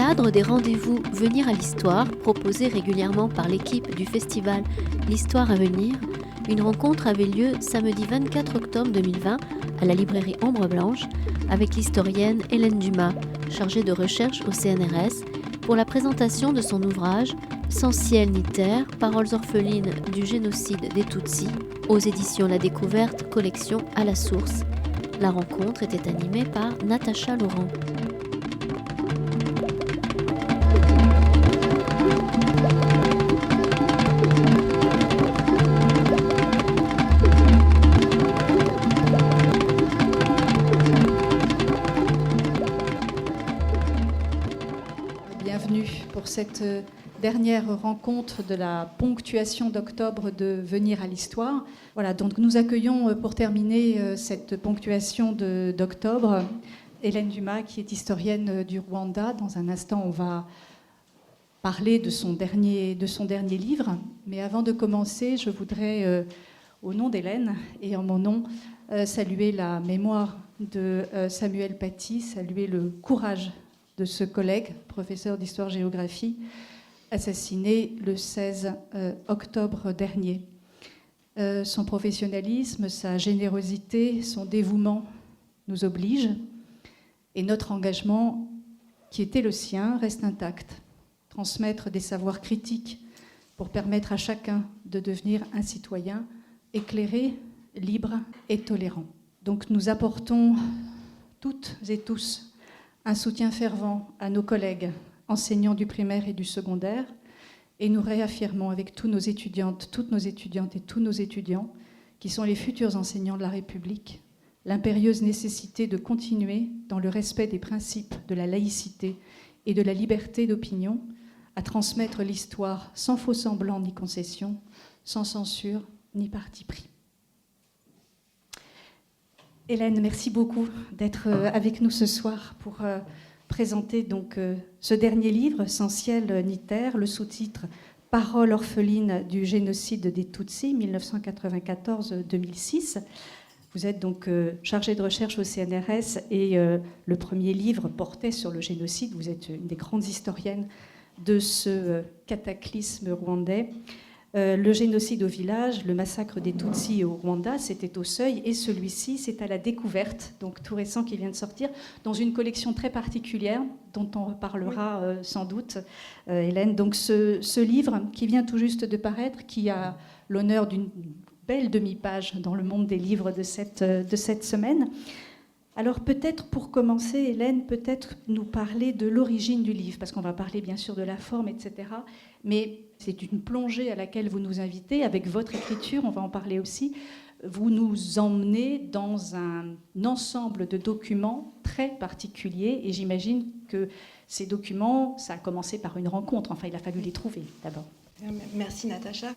cadre des rendez-vous Venir à l'Histoire, proposés régulièrement par l'équipe du festival L'Histoire à venir, une rencontre avait lieu samedi 24 octobre 2020 à la librairie Ombre Blanche avec l'historienne Hélène Dumas, chargée de recherche au CNRS, pour la présentation de son ouvrage Sans ciel ni terre, paroles orphelines du génocide des Tutsis, aux éditions La Découverte, collection à la source. La rencontre était animée par Natacha Laurent. Bienvenue pour cette dernière rencontre de la ponctuation d'octobre de Venir à l'Histoire. Voilà, donc nous accueillons pour terminer cette ponctuation d'octobre Hélène Dumas, qui est historienne du Rwanda. Dans un instant, on va parler de son dernier livre. Mais avant de commencer, je voudrais, au nom d'Hélène et en mon nom, saluer la mémoire de Samuel Paty, saluer le courage de ce collègue, professeur d'histoire-géographie, assassiné le 16 octobre dernier. Son professionnalisme, sa générosité, son dévouement nous obligent et notre engagement, qui était le sien, reste intact. Transmettre des savoirs critiques pour permettre à chacun de devenir un citoyen éclairé, libre et tolérant. Donc nous apportons toutes et tous un soutien fervent à nos collègues enseignants du primaire et du secondaire, et nous réaffirmons avec toutes nos étudiantes et tous nos étudiants, qui sont les futurs enseignants de la République, l'impérieuse nécessité de continuer, dans le respect des principes de la laïcité et de la liberté d'opinion, à transmettre l'histoire sans faux semblant ni concession, sans censure ni parti pris. Hélène, merci beaucoup d'être avec nous ce soir pour présenter donc ce dernier livre, Sans ciel ni terre, le sous-titre « Paroles orphelines du génocide des Tutsis, 1994-2006 ». Vous êtes donc chargée de recherche au CNRS et le premier livre portait sur le génocide. Vous êtes une des grandes historiennes de ce cataclysme rwandais. Le génocide au village, le massacre des Tutsis au Rwanda, c'était au Seuil, et celui-ci, c'est à la Découverte, donc tout récent qui vient de sortir, dans une collection très particulière, dont on reparlera sans doute, Hélène. Donc ce livre, qui vient tout juste de paraître, qui a l'honneur d'une belle demi-page dans le monde des livres de cette semaine. Alors peut-être pour commencer, Hélène, peut-être nous parler de l'origine du livre, parce qu'on va parler bien sûr de la forme, etc. Mais c'est une plongée à laquelle vous nous invitez avec votre écriture, on va en parler aussi. Vous nous emmenez dans un ensemble de documents très particuliers, et j'imagine que ces documents, ça a commencé par une rencontre. Enfin, il a fallu les trouver d'abord. Merci Natacha.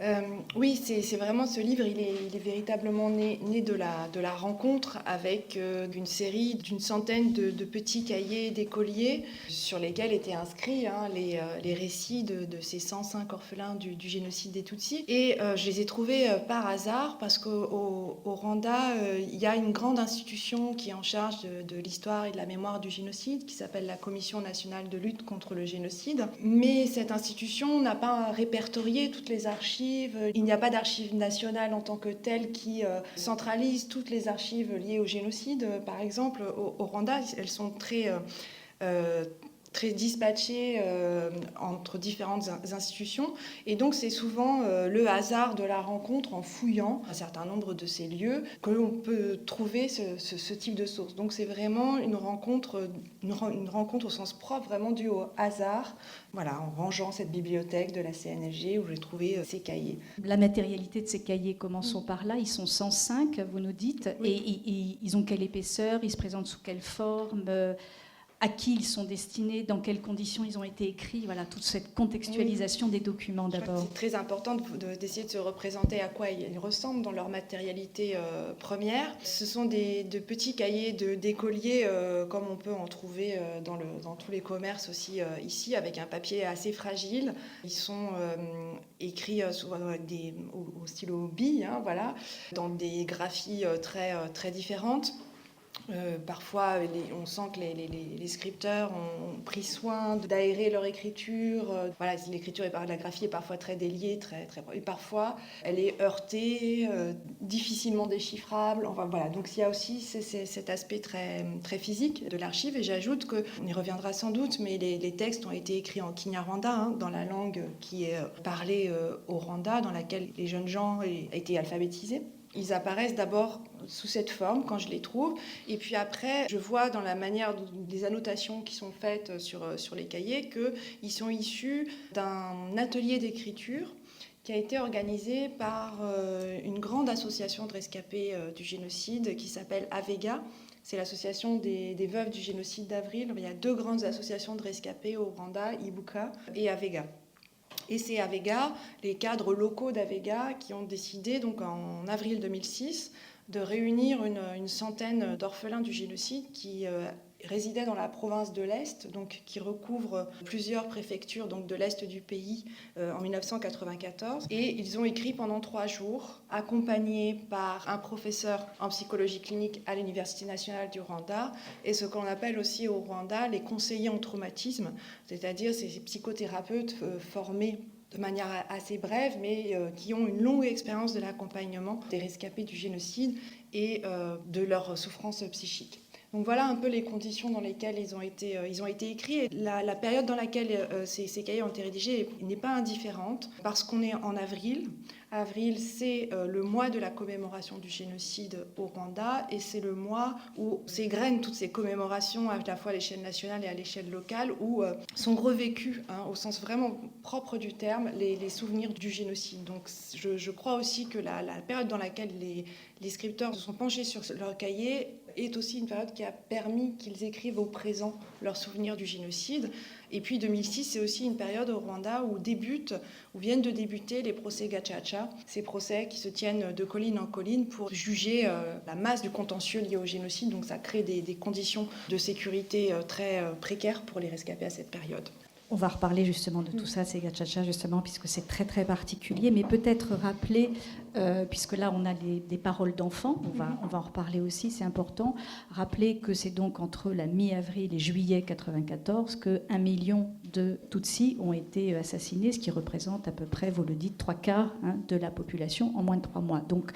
Oui, c'est vraiment ce livre, il est véritablement né de la rencontre avec une série d'une centaine de petits cahiers d'écoliers sur lesquels étaient inscrits les récits de ces 105 orphelins du génocide des Tutsis. Et je les ai trouvés par hasard parce qu'au Rwanda, il y a une grande institution qui est en charge de l'histoire et de la mémoire du génocide qui s'appelle la Commission nationale de lutte contre le génocide. Mais cette institution n'a pas un répertorié toutes les archives. Il n'y a pas d'archives nationales en tant que telles qui centralisent toutes les archives liées au génocide. Par exemple, au Rwanda, elles sont très dispatchées entre différentes institutions. Et donc, c'est souvent le hasard de la rencontre en fouillant un certain nombre de ces lieux que l'on peut trouver ce type de source. Donc, c'est vraiment une rencontre au sens propre, vraiment due au hasard. Voilà, en rangeant cette bibliothèque de la CNSG où j'ai trouvé ces cahiers. La matérialité de ces cahiers, commençons par là. Ils sont 105, vous nous dites. Oui. Et ils ont quelle épaisseur? Ils se présentent sous quelle forme? À qui ils sont destinés, dans quelles conditions ils ont été écrits, voilà, toute cette contextualisation des documents d'abord. C'est très important d'essayer de se représenter à quoi ils ressemblent dans leur matérialité première. Ce sont de petits cahiers d'écoliers, comme on peut en trouver dans tous les commerces aussi ici, avec un papier assez fragile. Ils sont écrits souvent au stylo bille, voilà, dans des graphies très différentes. Parfois, on sent que les scripteurs ont pris soin d'aérer leur écriture. Voilà, l'écriture et la graphie est parfois très déliée, et parfois elle est heurtée, difficilement déchiffrable. Enfin voilà, donc il y a aussi cet aspect très, très physique de l'archive. Et j'ajoute qu'on y reviendra sans doute, mais les textes ont été écrits en Kinyarwanda, dans la langue qui est parlée au Rwanda, dans laquelle les jeunes gens ont été alphabétisés. Ils apparaissent d'abord sous cette forme quand je les trouve, et puis après je vois dans la manière des annotations qui sont faites sur les cahiers qu'ils sont issus d'un atelier d'écriture qui a été organisé par une grande association de rescapés du génocide qui s'appelle Avega. C'est l'association des veuves du génocide d'Avril. Il y a 2 grandes associations de rescapés au Rwanda, Ibuka et Avega. Et c'est Avega, les cadres locaux d'Avega, qui ont décidé, donc en avril 2006, de réunir une centaine d'orphelins du génocide qui résidaient dans la province de l'Est, donc qui recouvre plusieurs préfectures donc de l'Est du pays en 1994. Et ils ont écrit pendant 3 jours, accompagnés par un professeur en psychologie clinique à l'Université nationale du Rwanda, et ce qu'on appelle aussi au Rwanda les conseillers en traumatisme, c'est-à-dire ces psychothérapeutes formés de manière assez brève, mais qui ont une longue expérience de l'accompagnement des rescapés du génocide et de leur souffrance psychique. Donc voilà un peu les conditions dans lesquelles ils ont été écrits. Et la période dans laquelle ces cahiers ont été rédigés n'est pas indifférente, parce qu'on est en avril. Avril, c'est le mois de la commémoration du génocide au Rwanda, et c'est le mois où s'égrènent toutes ces commémorations, à la fois à l'échelle nationale et à l'échelle locale, où sont revécus, au sens vraiment propre du terme, les souvenirs du génocide. Donc je crois aussi que la période dans laquelle les scripteurs se sont penchés sur leur cahier est aussi une période qui a permis qu'ils écrivent au présent leurs souvenirs du génocide. Et puis 2006, c'est aussi une période au Rwanda où viennent de débuter les procès Gacaca, ces procès qui se tiennent de colline en colline pour juger la masse du contentieux lié au génocide. Donc ça crée des conditions de sécurité très précaires pour les rescapés à cette période. On va reparler justement de tout ça, c'est Gacaca justement, puisque c'est très très particulier, mais peut-être rappeler, puisque là on a des paroles d'enfants, on va en reparler aussi, c'est important, rappeler que c'est donc entre la mi-avril et juillet 1994 que 1 million de Tutsis ont été assassinés, ce qui représente à peu près, vous le dites, 3/4 de la population en moins de 3 mois. Donc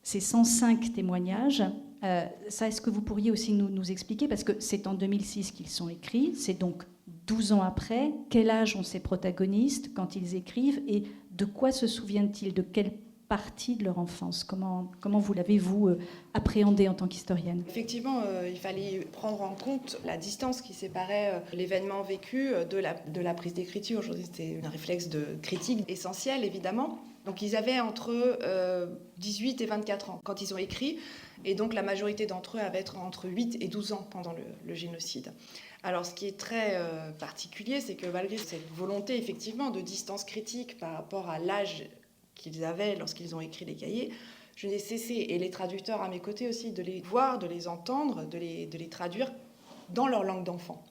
ces 105 témoignages, ça, est-ce que vous pourriez aussi nous expliquer, parce que c'est en 2006 qu'ils sont écrits, c'est donc 12 ans après, quel âge ont ces protagonistes quand ils écrivent, et de quoi se souviennent-ils, de quelle partie de leur enfance? Comment vous l'avez, vous, appréhendé en tant qu'historienne? Effectivement, il fallait prendre en compte la distance qui séparait l'événement vécu de la prise d'écriture. Aujourd'hui, c'était un réflexe de critique essentiel, évidemment. Donc ils avaient entre 18 et 24 ans quand ils ont écrit, et donc la majorité d'entre eux avaient entre 8 et 12 ans pendant le génocide. Alors ce qui est très particulier, c'est que malgré cette volonté effectivement de distance critique par rapport à l'âge qu'ils avaient lorsqu'ils ont écrit les cahiers, je n'ai cessé, et les traducteurs à mes côtés aussi, de les voir, de les entendre, de les traduire dans leur langue d'enfant.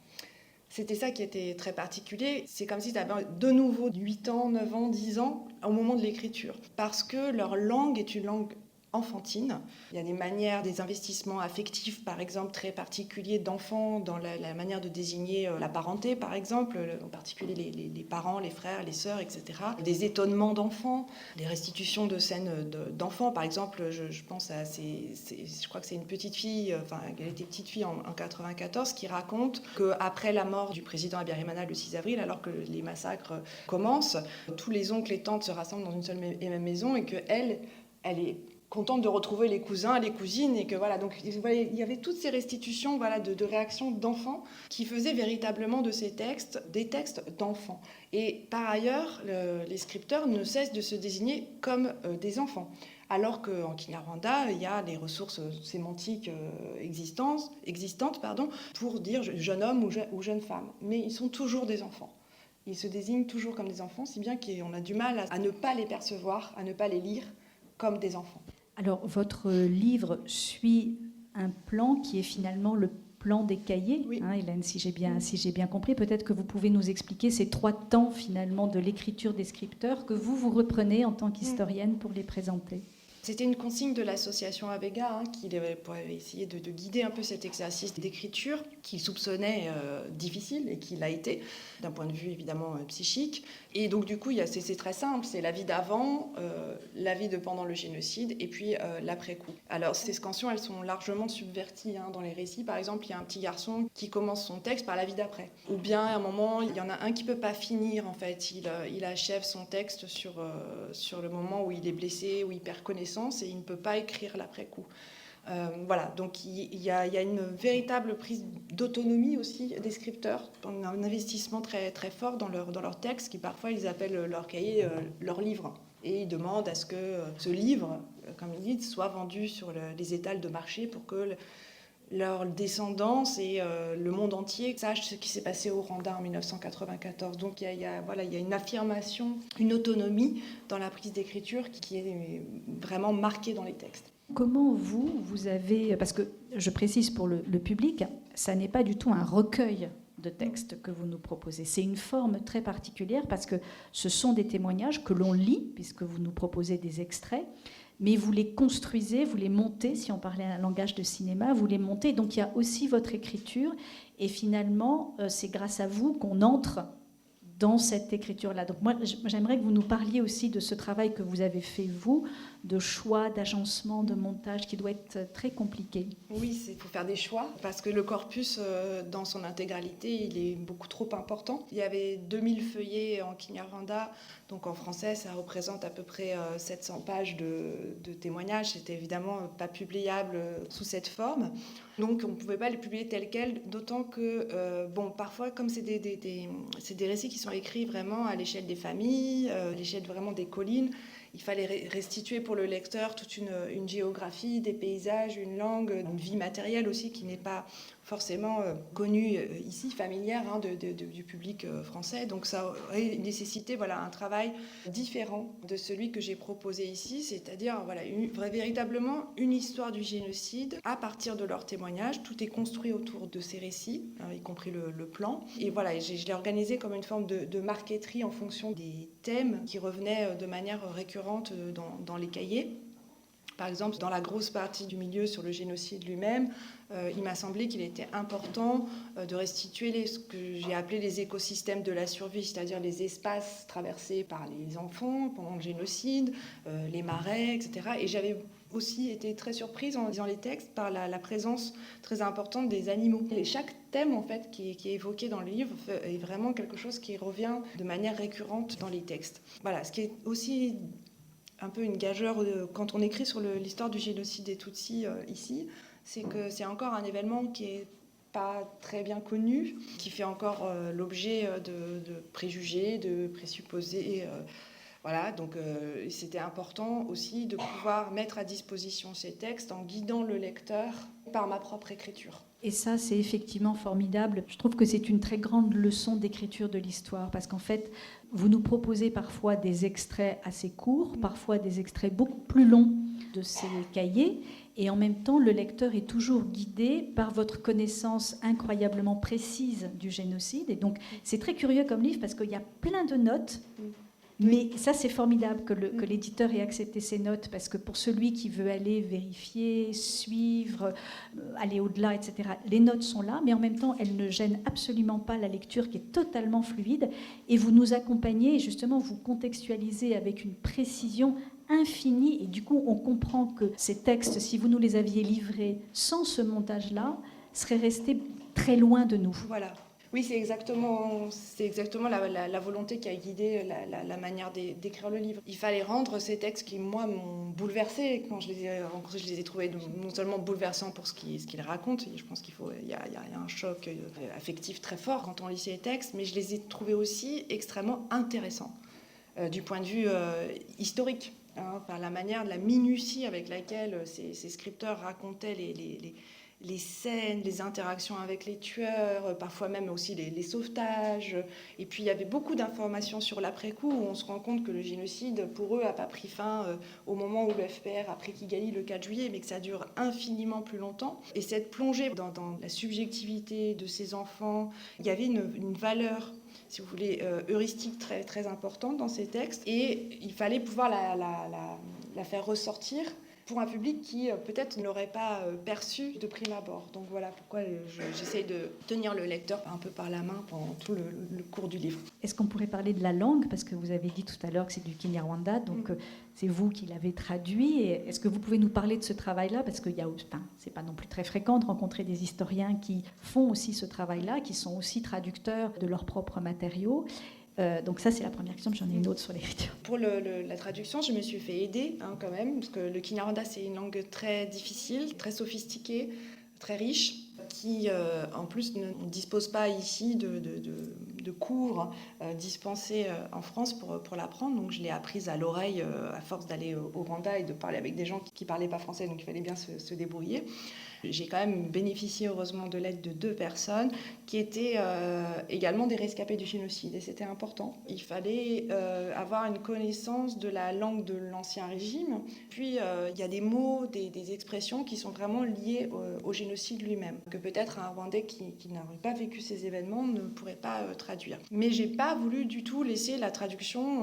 C'était ça qui était très particulier. C'est comme si tu avais de nouveau 8 ans, 9 ans, 10 ans au moment de l'écriture. Parce que leur langue est une langue enfantine. Il y a des manières, des investissements affectifs, par exemple, très particuliers d'enfants dans la manière de désigner la parenté, par exemple, en particulier les parents, les frères, les sœurs, etc. Des étonnements d'enfants, des restitutions de scènes d'enfants. Par exemple, je pense à je crois que c'est une petite fille, elle était petite fille en 94, qui raconte qu'après la mort du président Habyarimana le 6 avril, alors que les massacres commencent, tous les oncles et tantes se rassemblent dans une seule et même maison, et qu'elle est contente de retrouver les cousins, les cousines, et que voilà, donc il y avait toutes ces restitutions, voilà, de réactions d'enfants qui faisaient véritablement de ces textes des textes d'enfants. Et par ailleurs, les scripteurs ne cessent de se désigner comme des enfants, alors qu'en Kinyarwanda, il y a les ressources sémantiques existantes, pour dire jeune homme ou jeune femme, mais ils sont toujours des enfants. Ils se désignent toujours comme des enfants, si bien qu'on a du mal à ne pas les percevoir, à ne pas les lire comme des enfants. Alors, votre do suit un plan qui est finalement le plan des cahiers, oui. Hélène, si j'ai bien compris. Peut-être que vous pouvez nous expliquer ces 3 temps, finalement, de l'écriture des scripteurs que vous reprenez en tant qu'historienne pour les présenter. C'était une consigne de l'association Avega qui avait essayé de guider un peu cet exercice d'écriture qu'il soupçonnait difficile et qui l'a été, d'un point de vue évidemment psychique. Et donc du coup, c'est très simple, c'est la vie d'avant, la vie de pendant le génocide et puis l'après-coup. Alors ces scansions, elles sont largement subverties dans les récits. Par exemple, il y a un petit garçon qui commence son texte par la vie d'après. Ou bien à un moment, il y en a un qui ne peut pas finir en fait. Il achève son texte sur le moment où il est blessé, où il perd connaissance et il ne peut pas écrire l'après-coup. Voilà, donc il y a une véritable prise d'autonomie aussi des scripteurs, un investissement très, très fort dans leur texte, qui parfois ils appellent leur cahier leur livre. Et ils demandent à ce que ce livre, comme ils disent, soit vendu sur les étals de marché pour que leur descendance et le monde entier sachent ce qui s'est passé au Rwanda en 1994. Donc il y a une affirmation, une autonomie dans la prise d'écriture qui est vraiment marquée dans les textes. Comment vous avez... Parce que je précise pour le public, ça n'est pas du tout un recueil de textes que vous nous proposez. C'est une forme très particulière parce que ce sont des témoignages que l'on lit, puisque vous nous proposez des extraits, mais vous les construisez, vous les montez, si on parlait un langage de cinéma, vous les montez. Donc il y a aussi votre écriture, et finalement, c'est grâce à vous qu'on entre dans cette écriture-là. Donc moi, j'aimerais que vous nous parliez aussi de ce travail que vous avez fait, vous, de choix, d'agencement, de montage, qui doit être très compliqué. Oui, il faut faire des choix, parce que le corpus, dans son intégralité, il est beaucoup trop important. Il y avait 2000 feuillets en Kinyarwanda, donc en français, ça représente à peu près 700 pages de témoignages. C'était évidemment pas publiable sous cette forme. Donc on ne pouvait pas les publier tels quels, d'autant que, parfois, comme c'est des récits qui sont écrits vraiment à l'échelle des familles, à l'échelle vraiment des collines, il fallait restituer pour le lecteur toute une géographie, des paysages, une langue, une vie matérielle aussi qui n'est pas forcément connue ici, familière du public français. Donc ça aurait nécessité un travail différent de celui que j'ai proposé ici, c'est-à-dire véritablement une histoire du génocide à partir de leurs témoignages. Tout est construit autour de ces récits, y compris le plan. Et je l'ai organisé comme une forme de marqueterie en fonction des thèmes qui revenaient de manière récurrente dans les cahiers. Par exemple, dans la grosse partie du milieu sur le génocide lui-même, il m'a semblé qu'il était important de restituer ce que j'ai appelé les écosystèmes de la survie, c'est-à-dire les espaces traversés par les enfants pendant le génocide, les marais, etc. Et j'avais aussi été très surprise en lisant les textes par la présence très importante des animaux. Et chaque thème en fait qui est évoqué dans le livre est vraiment quelque chose qui revient de manière récurrente dans les textes. Voilà, ce qui est aussi un peu une gageure quand on écrit sur l'histoire du génocide des Tutsis ici, c'est que c'est encore un événement qui est pas très bien connu, qui fait encore l'objet de préjugés, de présupposés. Donc c'était important aussi de pouvoir mettre à disposition ces textes en guidant le lecteur par ma propre écriture. Et ça, c'est effectivement formidable. Je trouve que c'est une très grande leçon d'écriture de l'histoire, parce qu'en fait, vous nous proposez parfois des extraits assez courts, parfois des extraits beaucoup plus longs de ces cahiers, et en même temps, le lecteur est toujours guidé par votre connaissance incroyablement précise du génocide. Et donc, c'est très curieux comme livre, parce qu'il y a plein de notes. Mais ça, c'est formidable que l'éditeur ait accepté ces notes, parce que pour celui qui veut aller vérifier, suivre, aller au-delà, etc., les notes sont là, mais en même temps, elles ne gênent absolument pas la lecture qui est totalement fluide. Et vous nous accompagnez, et justement, vous contextualisez avec une précision infinie. Et du coup, on comprend que ces textes, si vous nous les aviez livrés sans ce montage-là, seraient restés très loin de nous. Voilà. Oui, c'est exactement la volonté qui a guidé la manière d'écrire le livre. Il fallait rendre ces textes qui, moi, m'ont bouleversée. Quand je les ai rencontrés, je les ai trouvés non seulement bouleversants pour ce qu'ils racontent, je pense qu'il y a un choc affectif très fort quand on lit ces textes, mais je les ai trouvés aussi extrêmement intéressants du point de vue historique, par la manière, la minutie avec laquelle ces scripteurs racontaient les scènes, les interactions avec les tueurs, parfois même aussi les sauvetages. Et puis il y avait beaucoup d'informations sur l'après-coup où on se rend compte que le génocide, pour eux, n'a pas pris fin au moment où le FPR a pris Kigali le 4 juillet, mais que ça dure infiniment plus longtemps. Et cette plongée dans la subjectivité de ces enfants, il y avait une valeur, si vous voulez, heuristique très, très importante dans ces textes. Et il fallait pouvoir la faire ressortir pour un public qui peut-être ne l'aurait pas perçu de prime abord. Donc voilà pourquoi j'essaye de tenir le lecteur un peu par la main pendant tout le cours du livre. Est-ce qu'on pourrait parler de la langue? Parce que vous avez dit tout à l'heure que c'est du Kinyarwanda, donc c'est vous qui l'avez traduit. Et est-ce que vous pouvez nous parler de ce travail-là? Parce que c'est pas non plus très fréquent de rencontrer des historiens qui font aussi ce travail-là, qui sont aussi traducteurs de leurs propres matériaux. Donc ça, c'est la première question, mais j'en ai une autre sur l'écriture. Pour la traduction, je me suis fait aider quand même, parce que le Kinyarwanda, c'est une langue très difficile, très sophistiquée, très riche, qui en plus ne dispose pas ici de cours dispensés en France pour l'apprendre. Donc je l'ai apprise à l'oreille à force d'aller au Rwanda et de parler avec des gens qui ne parlaient pas français, donc il fallait bien se débrouiller. J'ai quand même bénéficié heureusement de l'aide de 2 personnes qui étaient également des rescapés du génocide, et c'était important. Il fallait avoir une connaissance de la langue de l'Ancien Régime. Puis il y a des mots, des expressions qui sont vraiment liées au génocide lui-même, que peut-être un Rwandais qui n'aurait pas vécu ces événements ne pourrait pas traduire. Mais j'ai pas voulu du tout laisser la traduction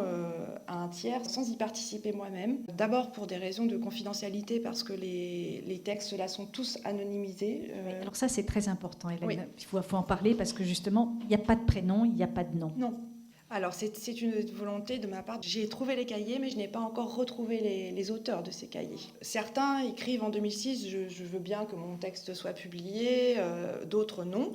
à un tiers sans y participer moi-même. D'abord pour des raisons de confidentialité, parce que les textes là sont tous anonymisés. Alors ça, c'est très important, Hélène. Oui. Il faut en parler parce que justement, il n'y a pas de prénom, il n'y a pas de nom. Non. Alors, c'est une volonté de ma part. J'ai trouvé les cahiers, mais je n'ai pas encore retrouvé les auteurs de ces cahiers. Certains écrivent en 2006, je veux bien que mon texte soit publié, d'autres non.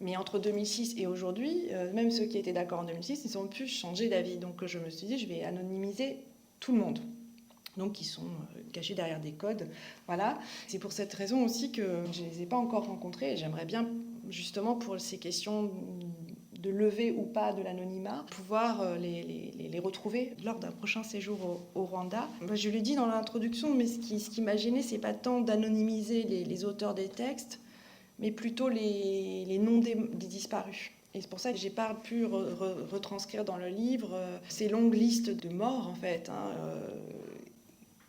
Mais entre 2006 et aujourd'hui, même ceux qui étaient d'accord en 2006, ils ont pu changer d'avis. Donc je me suis dit, je vais anonymiser tout le monde. Donc qui sont cachés derrière des codes. Voilà. C'est pour cette raison aussi que je ne les ai pas encore rencontrés. Et j'aimerais bien, justement, pour ces questions de lever ou pas de l'anonymat, pouvoir les retrouver lors d'un prochain séjour au Rwanda. Je l'ai dit dans l'introduction, mais ce qui m'a gênée, c'est pas tant d'anonymiser les auteurs des textes, mais plutôt les noms des disparus. Et c'est pour ça que j'ai pas pu retranscrire dans le livre ces longues listes de morts, en fait,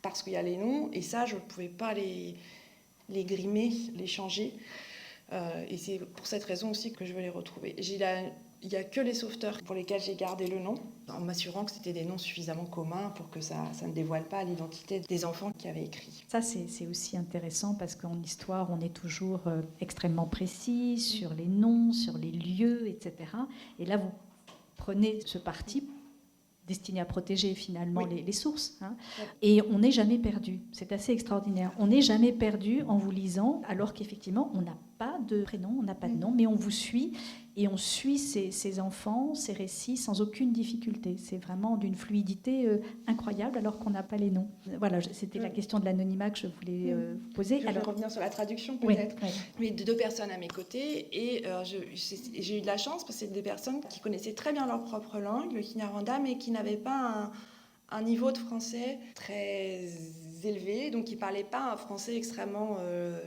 parce qu'il y a les noms, et ça, je ne pouvais pas les grimer, les changer. Et c'est pour cette raison aussi que je veux les retrouver. Il n'y a que les sauveteurs pour lesquels j'ai gardé le nom, en m'assurant que c'était des noms suffisamment communs pour que ça ne dévoile pas l'identité des enfants qui avaient écrit. Ça, c'est aussi intéressant parce qu'en histoire, on est toujours extrêmement précis sur les noms, sur les lieux, etc. Et là, vous prenez ce parti destiné à protéger finalement les sources. Ouais. Et on n'est jamais perdu. C'est assez extraordinaire. On n'est jamais perdu en vous lisant, alors qu'effectivement, on n'a pas de prénom, on n'a pas de nom, mais on vous suit et on suit ces enfants, ces récits sans aucune difficulté. C'est vraiment d'une fluidité incroyable alors qu'on n'a pas les noms. Voilà, c'était la question de l'anonymat que je voulais vous poser. Je vais revenir sur la traduction peut-être. Oui. Mais 2 personnes à mes côtés et j'ai eu de la chance parce que c'est des personnes qui connaissaient très bien leur propre langue, le Kinyarwanda, mais qui n'avaient pas un niveau de français très élevé, donc qui ne parlaient pas un français extrêmement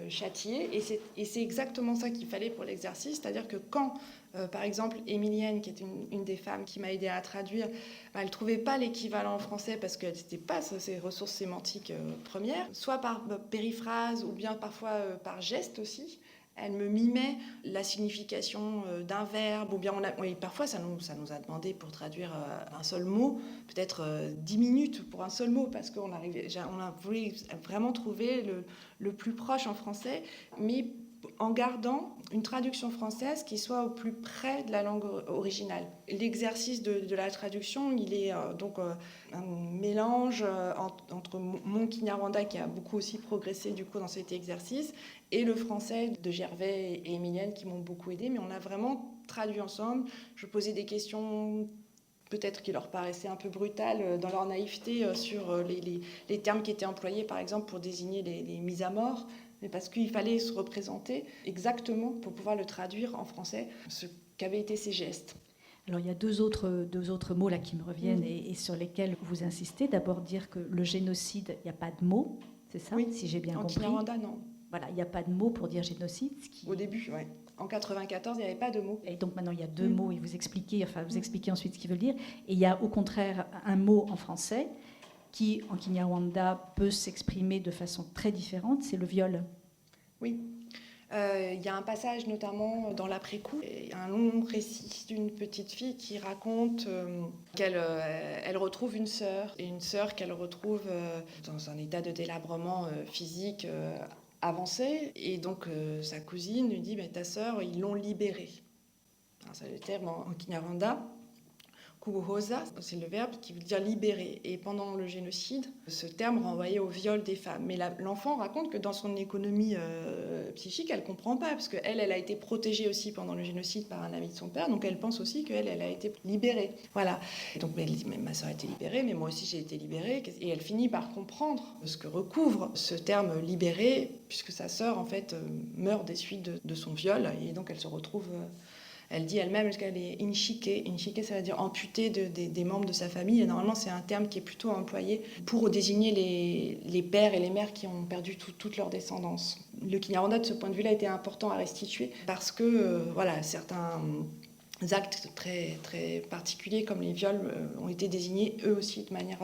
châtié. Et c'est exactement ça qu'il fallait pour l'exercice, c'est-à-dire que quand, par exemple, Émilienne, qui est une des femmes qui m'a aidée à traduire, elle ne trouvait pas l'équivalent en français parce qu'elle n'était pas ses ressources sémantiques premières, soit par périphrase ou bien parfois par geste aussi. Elle me mimait la signification d'un verbe, ou bien parfois ça nous a demandé pour traduire un seul mot, peut-être 10 minutes pour un seul mot, parce qu'on voulu vraiment trouver le plus proche en français, mais en gardant une traduction française qui soit au plus près de la langue originale. L'exercice de la traduction, il est donc un mélange entre mon Kinyarwanda, qui a beaucoup aussi progressé du coup dans cet exercice, et le français de Gervais et Émilienne qui m'ont beaucoup aidé, mais on a vraiment traduit ensemble. Je posais des questions peut-être qui leur paraissaient un peu brutales dans leur naïveté sur les termes qui étaient employés, par exemple, pour désigner les mises à mort, mais parce qu'il fallait se représenter exactement pour pouvoir le traduire en français, ce qu'avaient été ces gestes. Alors il y a deux autres mots là qui me reviennent et sur lesquels vous insistez. D'abord dire que le génocide, il n'y a pas de mots, c'est ça, oui. Si j'ai bien compris. En Kinyarwanda, non. Voilà, il n'y a pas de mot pour dire génocide. Au début, oui. En 94, il n'y avait pas de mot. Et donc maintenant, il y a deux mots et vous expliquez ensuite ce qu'ils veulent dire. Et il y a au contraire un mot en français qui, en Kinyarwanda, peut s'exprimer de façon très différente, c'est le viol. Oui. Il y a un passage notamment dans l'après-coup, un long récit d'une petite fille qui raconte qu'elle elle retrouve une sœur, et une sœur qu'elle retrouve dans un état de délabrement physique avancé. Et donc sa cousine lui dit ta sœur, ils l'ont libérée. Alors, c'est le terme en Kinyarwanda. Kuhoza, c'est le verbe qui veut dire libérer. Et pendant le génocide, ce terme renvoyait au viol des femmes. Mais l'enfant raconte que dans son économie psychique, elle ne comprend pas, parce qu'elle a été protégée aussi pendant le génocide par un ami de son père, donc elle pense aussi qu'elle a été libérée. Voilà. Et donc elle dit, mais ma soeur a été libérée, mais moi aussi j'ai été libérée. Et elle finit par comprendre ce que recouvre ce terme libéré, puisque sa soeur, en fait, meurt des suites de son viol, et donc elle se retrouve... Elle dit elle-même qu'elle est inshike. Inshike, ça veut dire amputée des membres de sa famille. Et normalement, c'est un terme qui est plutôt employé pour désigner les pères et les mères qui ont perdu toute leur descendance. Le Kinyarwanda, de ce point de vue-là, était important à restituer parce que certains actes très, très particuliers, comme les viols, ont été désignés eux aussi de manière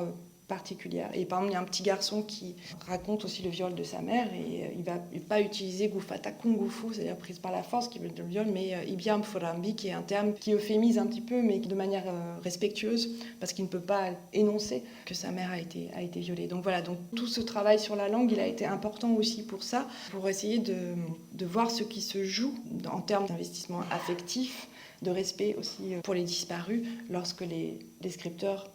particulière. Et par exemple, il y a un petit garçon qui raconte aussi le viol de sa mère et il va pas utiliser gufata kungufu, c'est-à-dire prise par la force, qui veut dire le viol, mais ibiam furambi, qui est un terme qui euphémise un petit peu, mais de manière respectueuse, parce qu'il ne peut pas énoncer que sa mère a été violée. Donc voilà, donc tout ce travail sur la langue, il a été important aussi pour ça, pour essayer de voir ce qui se joue en termes d'investissement affectif, de respect aussi pour les disparus, lorsque les scripteurs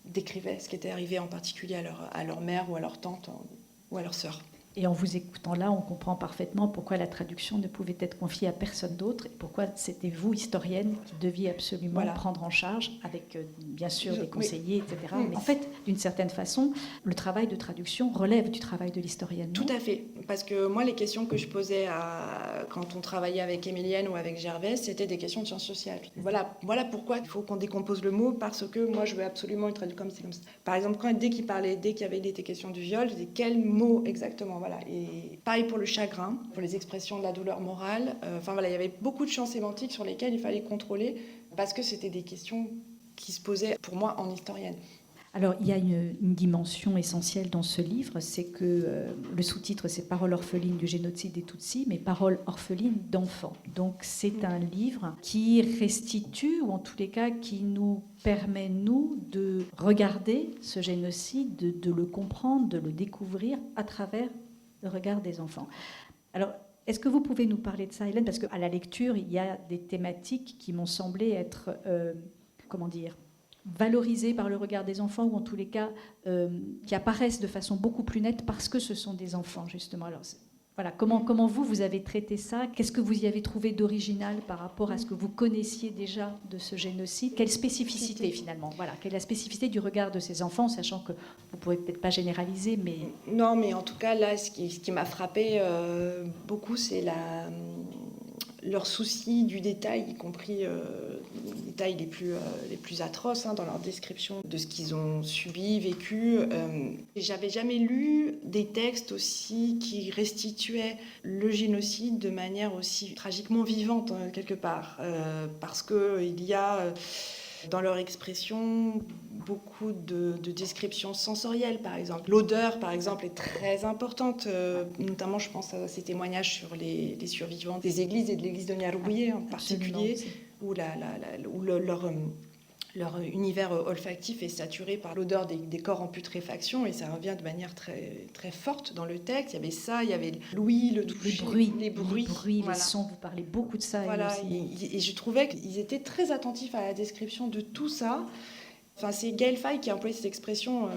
décrivaient ce qui était arrivé en particulier à leur mère ou à leur tante ou à leur sœur. Et en vous écoutant là, on comprend parfaitement pourquoi la traduction ne pouvait être confiée à personne d'autre et pourquoi c'était vous, historienne, qui deviez absolument prendre en charge, avec bien sûr des conseillers, etc. Mais en fait, d'une certaine façon, le travail de traduction relève du travail de l'historienne. Tout à fait, parce que moi, les questions que je posais quand on travaillait avec Émilienne ou avec Gervais, c'était des questions de sciences sociales. Voilà pourquoi il faut qu'on décompose le mot, parce que moi, je veux absolument le traduire comme ça. Par exemple, dès qu'il y avait été question du viol, je disais quel mot exactement. Voilà. Et pareil pour le chagrin, pour les expressions de la douleur morale. Il y avait beaucoup de champs sémantiques sur lesquels il fallait contrôler parce que c'était des questions qui se posaient pour moi en historienne. Alors, il y a une dimension essentielle dans ce livre, c'est que le sous-titre, c'est « Paroles orphelines du génocide des Tutsis », mais « Paroles orphelines d'enfants ». Donc, c'est un livre qui restitue, ou en tous les cas, qui nous permet, nous, de regarder ce génocide, de le comprendre, de le découvrir à travers le regard des enfants. Alors, est-ce que vous pouvez nous parler de ça, Hélène ? Parce qu'à la lecture, il y a des thématiques qui m'ont semblé être, valorisées par le regard des enfants, ou en tous les cas, qui apparaissent de façon beaucoup plus nette parce que ce sont des enfants, justement. Alors, voilà, comment vous avez traité ça ? Qu'est-ce que vous y avez trouvé d'original par rapport à ce que vous connaissiez déjà de ce génocide ? Quelle spécificité, finalement ? Voilà, quelle est la spécificité du regard de ces enfants, sachant que vous ne pourrez peut-être pas généraliser, mais... Non, mais en tout cas, là, ce qui m'a frappé beaucoup, c'est leur souci du détail, y compris les détails les plus atroces dans leur description de ce qu'ils ont subi, vécu. J'avais jamais lu des textes aussi qui restituaient le génocide de manière aussi tragiquement vivante, quelque part. Parce qu'il y a dans leur expression beaucoup de descriptions sensorielles, par exemple. L'odeur, par exemple, est très importante, notamment, je pense à ces témoignages sur les survivants des églises et de l'église de Nyarugwe en particulier, où leur univers olfactif est saturé par l'odeur des corps en putréfaction, et ça revient de manière très, très forte dans le texte. Il y avait ça, il y avait l'ouïe, le toucher, les bruits, les sons, vous parlez beaucoup de ça. Voilà, et je trouvais qu'ils étaient très attentifs à la description de tout ça. Enfin, c'est Gaël Faye qui a employé cette expression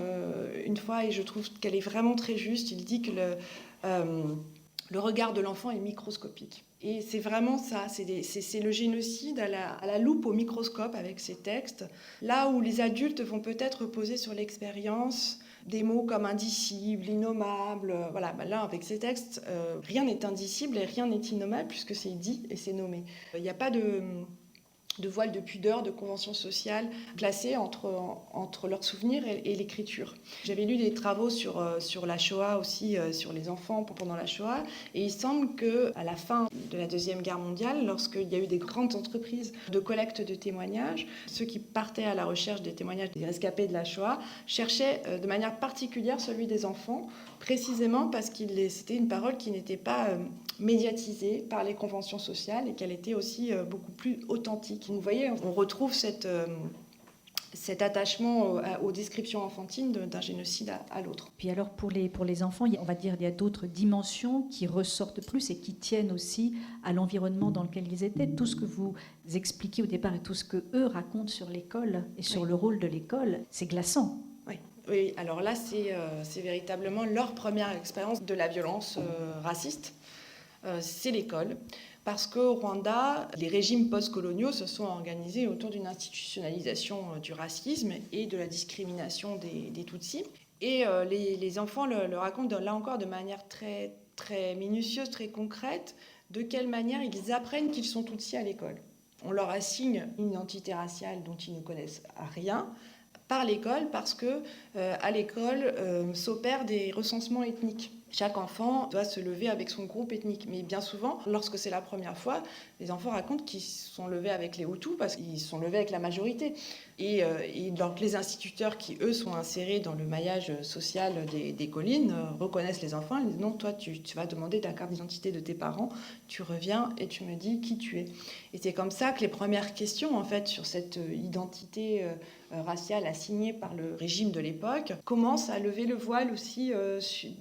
une fois, et je trouve qu'elle est vraiment très juste. Il dit que le regard de l'enfant est microscopique. Et c'est vraiment ça, c'est le génocide à la loupe au microscope avec ces textes, là où les adultes vont peut-être poser sur l'expérience des mots comme indicible, innommable. Voilà, là, avec ces textes, rien n'est indicible et rien n'est innommable puisque c'est dit et c'est nommé. Il n'y a pas de de voile, de pudeur, de conventions sociales placées entre leurs souvenirs et l'écriture. J'avais lu des travaux sur la Shoah aussi, sur les enfants pendant la Shoah, et il semble qu'à la fin de la Deuxième Guerre mondiale, lorsqu'il y a eu des grandes entreprises de collecte de témoignages, ceux qui partaient à la recherche des témoignages des rescapés de la Shoah cherchaient de manière particulière celui des enfants, précisément parce que c'était une parole qui n'était pas médiatisée par les conventions sociales et qu'elle était aussi beaucoup plus authentique. Vous voyez, on retrouve cet attachement aux descriptions enfantines d'un génocide à l'autre. Puis alors pour les enfants, on va dire il y a d'autres dimensions qui ressortent plus et qui tiennent aussi à l'environnement dans lequel ils étaient. Tout ce que vous expliquez au départ et tout ce que eux racontent sur l'école et sur le rôle de l'école, c'est glaçant. Oui, alors là, c'est véritablement leur première expérience de la violence raciste. C'est l'école. Parce qu'au Rwanda, les régimes post-coloniaux se sont organisés autour d'une institutionnalisation du racisme et de la discrimination des Tutsis. Et les enfants le racontent là encore de manière très, très minutieuse, très concrète, de quelle manière ils apprennent qu'ils sont Tutsis à l'école. On leur assigne une identité raciale dont ils ne connaissent rien par l'école parce que à l'école s'opèrent des recensements ethniques. Chaque enfant doit se lever avec son groupe ethnique. Mais bien souvent, lorsque c'est la première fois, les enfants racontent qu'ils sont levés avec les Hutus parce qu'ils sont levés avec la majorité. Et donc les instituteurs qui, eux, sont insérés dans le maillage social des collines reconnaissent les enfants. Ils disent non, toi, tu vas demander ta carte d'identité de tes parents, tu reviens et tu me dis qui tu es. Et c'est comme ça que les premières questions, en fait, sur cette identité raciale assignée par le régime de l'époque commencent à lever le voile aussi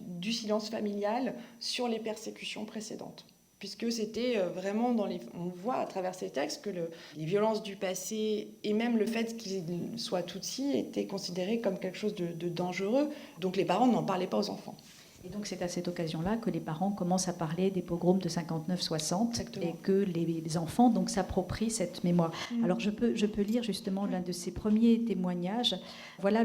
du silence familial sur les persécutions précédentes. Puisque c'était vraiment on voit à travers ces textes que les violences du passé et même le fait qu'ils soient Tutsis étaient considérés comme quelque chose de dangereux. Donc les parents n'en parlaient pas aux enfants. Et donc c'est à cette occasion-là que les parents commencent à parler des pogroms de 59-60 et que les enfants donc s'approprient cette mémoire. Alors je peux lire justement l'un de ces premiers témoignages. Voilà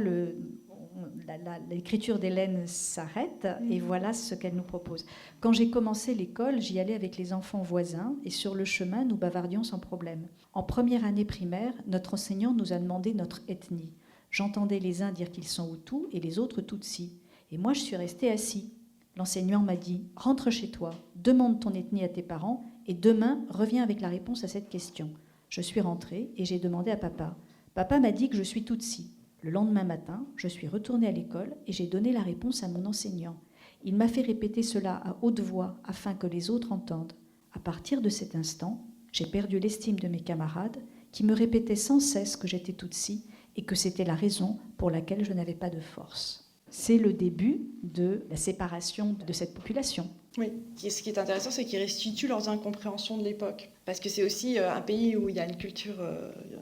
l'écriture d'Hélène s'arrête et voilà ce qu'elle nous propose. Quand j'ai commencé l'école, j'y allais avec les enfants voisins et sur le chemin, nous bavardions sans problème. En première année primaire, notre enseignant nous a demandé notre ethnie. J'entendais les uns dire qu'ils sont Hutus et les autres Tutsis. Et moi, je suis restée assis. L'enseignant m'a dit « Rentre chez toi, demande ton ethnie à tes parents et demain, reviens avec la réponse à cette question. » Je suis rentrée et j'ai demandé à papa. Papa m'a dit que je suis Tutsi. Le lendemain matin, je suis retournée à l'école et j'ai donné la réponse à mon enseignant. Il m'a fait répéter cela à haute voix afin que les autres entendent. À partir de cet instant, j'ai perdu l'estime de mes camarades qui me répétaient sans cesse que j'étais Tutsi et que c'était la raison pour laquelle je n'avais pas de force. C'est le début de la séparation de cette population. Oui, ce qui est intéressant, c'est qu'ils restituent leurs incompréhensions de l'époque. Parce que c'est aussi un pays où il y a une culture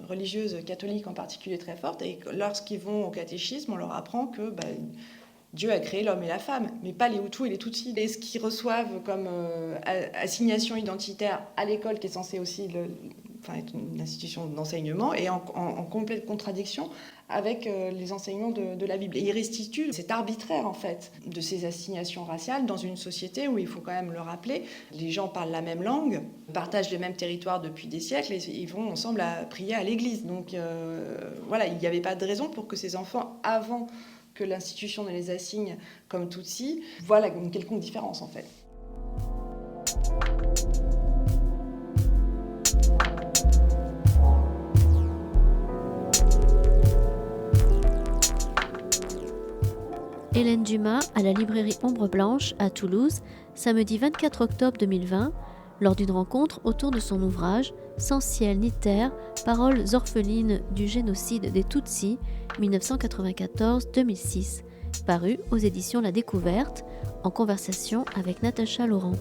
religieuse catholique en particulier très forte. Et lorsqu'ils vont au catéchisme, on leur apprend que Dieu a créé l'homme et la femme, mais pas les Hutus et les Tutsis. Et ce qu'ils reçoivent comme assignation identitaire à l'école, qui est censée aussi être une institution d'enseignement, est en complète contradiction avec les enseignements de la Bible. Et ils restituent cet arbitraire, en fait, de ces assignations raciales dans une société où, il faut quand même le rappeler, les gens parlent la même langue, partagent les mêmes territoires depuis des siècles et ils vont ensemble prier à l'église. Donc voilà, il n'y avait pas de raison pour que ces enfants, avant que l'institution ne les assigne comme Tutsis, voient une quelconque différence, en fait. Hélène Dumas à la librairie Ombre Blanche à Toulouse, samedi 24 octobre 2020, lors d'une rencontre autour de son ouvrage « Sans ciel ni terre, paroles orphelines du génocide des Tutsis 1994-2006 », paru aux éditions La Découverte, en conversation avec Natacha Laurent.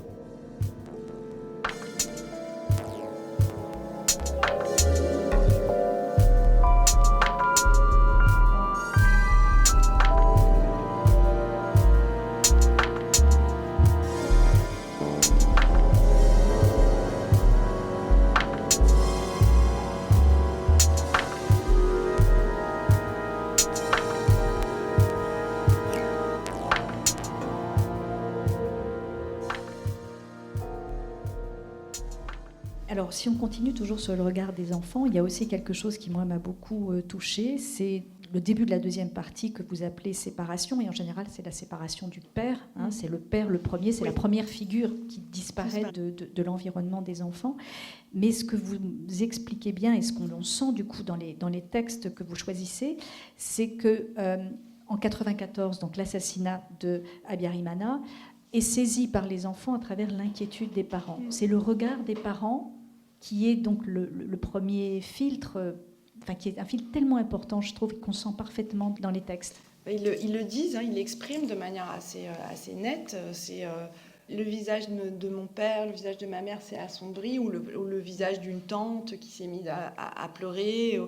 Alors, si on continue toujours sur le regard des enfants, il y a aussi quelque chose qui, moi, m'a beaucoup touchée. C'est le début de la deuxième partie que vous appelez séparation. Et en général, c'est la séparation du père. C'est le père le premier, c'est la première figure qui disparaît de l'environnement des enfants. Mais ce que vous expliquez bien et ce qu'on sent du coup dans les textes que vous choisissez, c'est que en 94, donc l'assassinat de Habyarimana est saisi par les enfants à travers l'inquiétude des parents. C'est le regard des parents qui est donc le premier filtre, qui est un filtre tellement important, je trouve, qu'on sent parfaitement dans les textes. Ils le disent, ils l'expriment de manière assez nette. C'est le visage de mon père, le visage de ma mère s'est assombri, ou le visage d'une tante qui s'est mise à pleurer.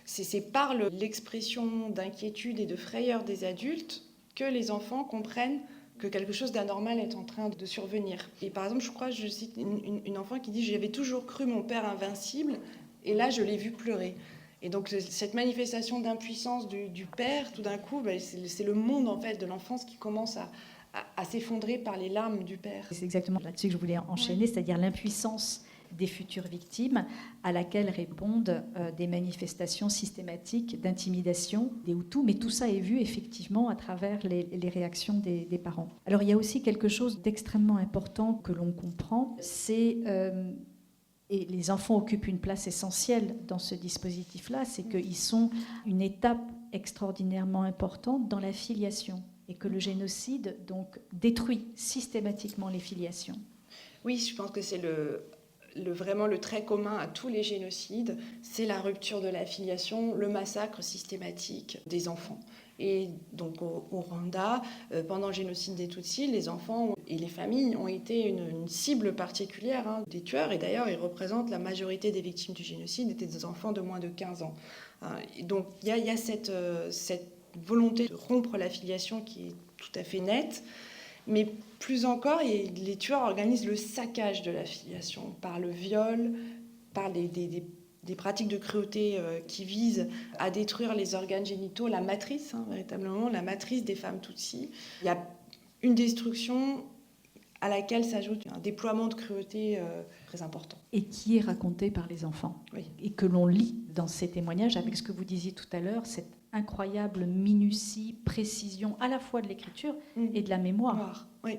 C'est par l'expression d'inquiétude et de frayeur des adultes que les enfants comprennent que quelque chose d'anormal est en train de survenir. Et par exemple, je cite une enfant qui dit « J'avais toujours cru mon père invincible, et là, je l'ai vu pleurer ». Et donc, cette manifestation d'impuissance du père, tout d'un coup, c'est le monde en fait, de l'enfance qui commence à s'effondrer par les larmes du père. C'est exactement là-dessus que je voulais enchaîner, c'est-à-dire l'impuissance des futures victimes à laquelle répondent des manifestations systématiques d'intimidation des Hutus. Mais tout ça est vu effectivement à travers les réactions des parents. Alors il y a aussi quelque chose d'extrêmement important que l'on comprend, c'est... et les enfants occupent une place essentielle dans ce dispositif-là, c'est qu'ils sont une étape extraordinairement importante dans la filiation et que le génocide donc détruit systématiquement les filiations. Oui, je pense que c'est vraiment le trait commun à tous les génocides, c'est la rupture de la filiation, le massacre systématique des enfants. Et donc au Rwanda, pendant le génocide des Tutsis, les enfants et les familles ont été une cible particulière des tueurs. Et d'ailleurs, ils représentent la majorité des victimes du génocide étaient des enfants de moins de 15 ans. Et donc il y a cette volonté de rompre la filiation qui est tout à fait nette. Mais plus encore, les tueurs organisent le saccage de la filiation par le viol, par des pratiques de cruauté qui visent à détruire les organes génitaux, la matrice, véritablement, la matrice des femmes Tutsis. Il y a une destruction à laquelle s'ajoute un déploiement de cruauté très important. Et qui est raconté par les enfants. Oui. Et que l'on lit dans ces témoignages, avec ce que vous disiez tout à l'heure, cette incroyable minutie, précision, à la fois de l'écriture et de la mémoire. Oui.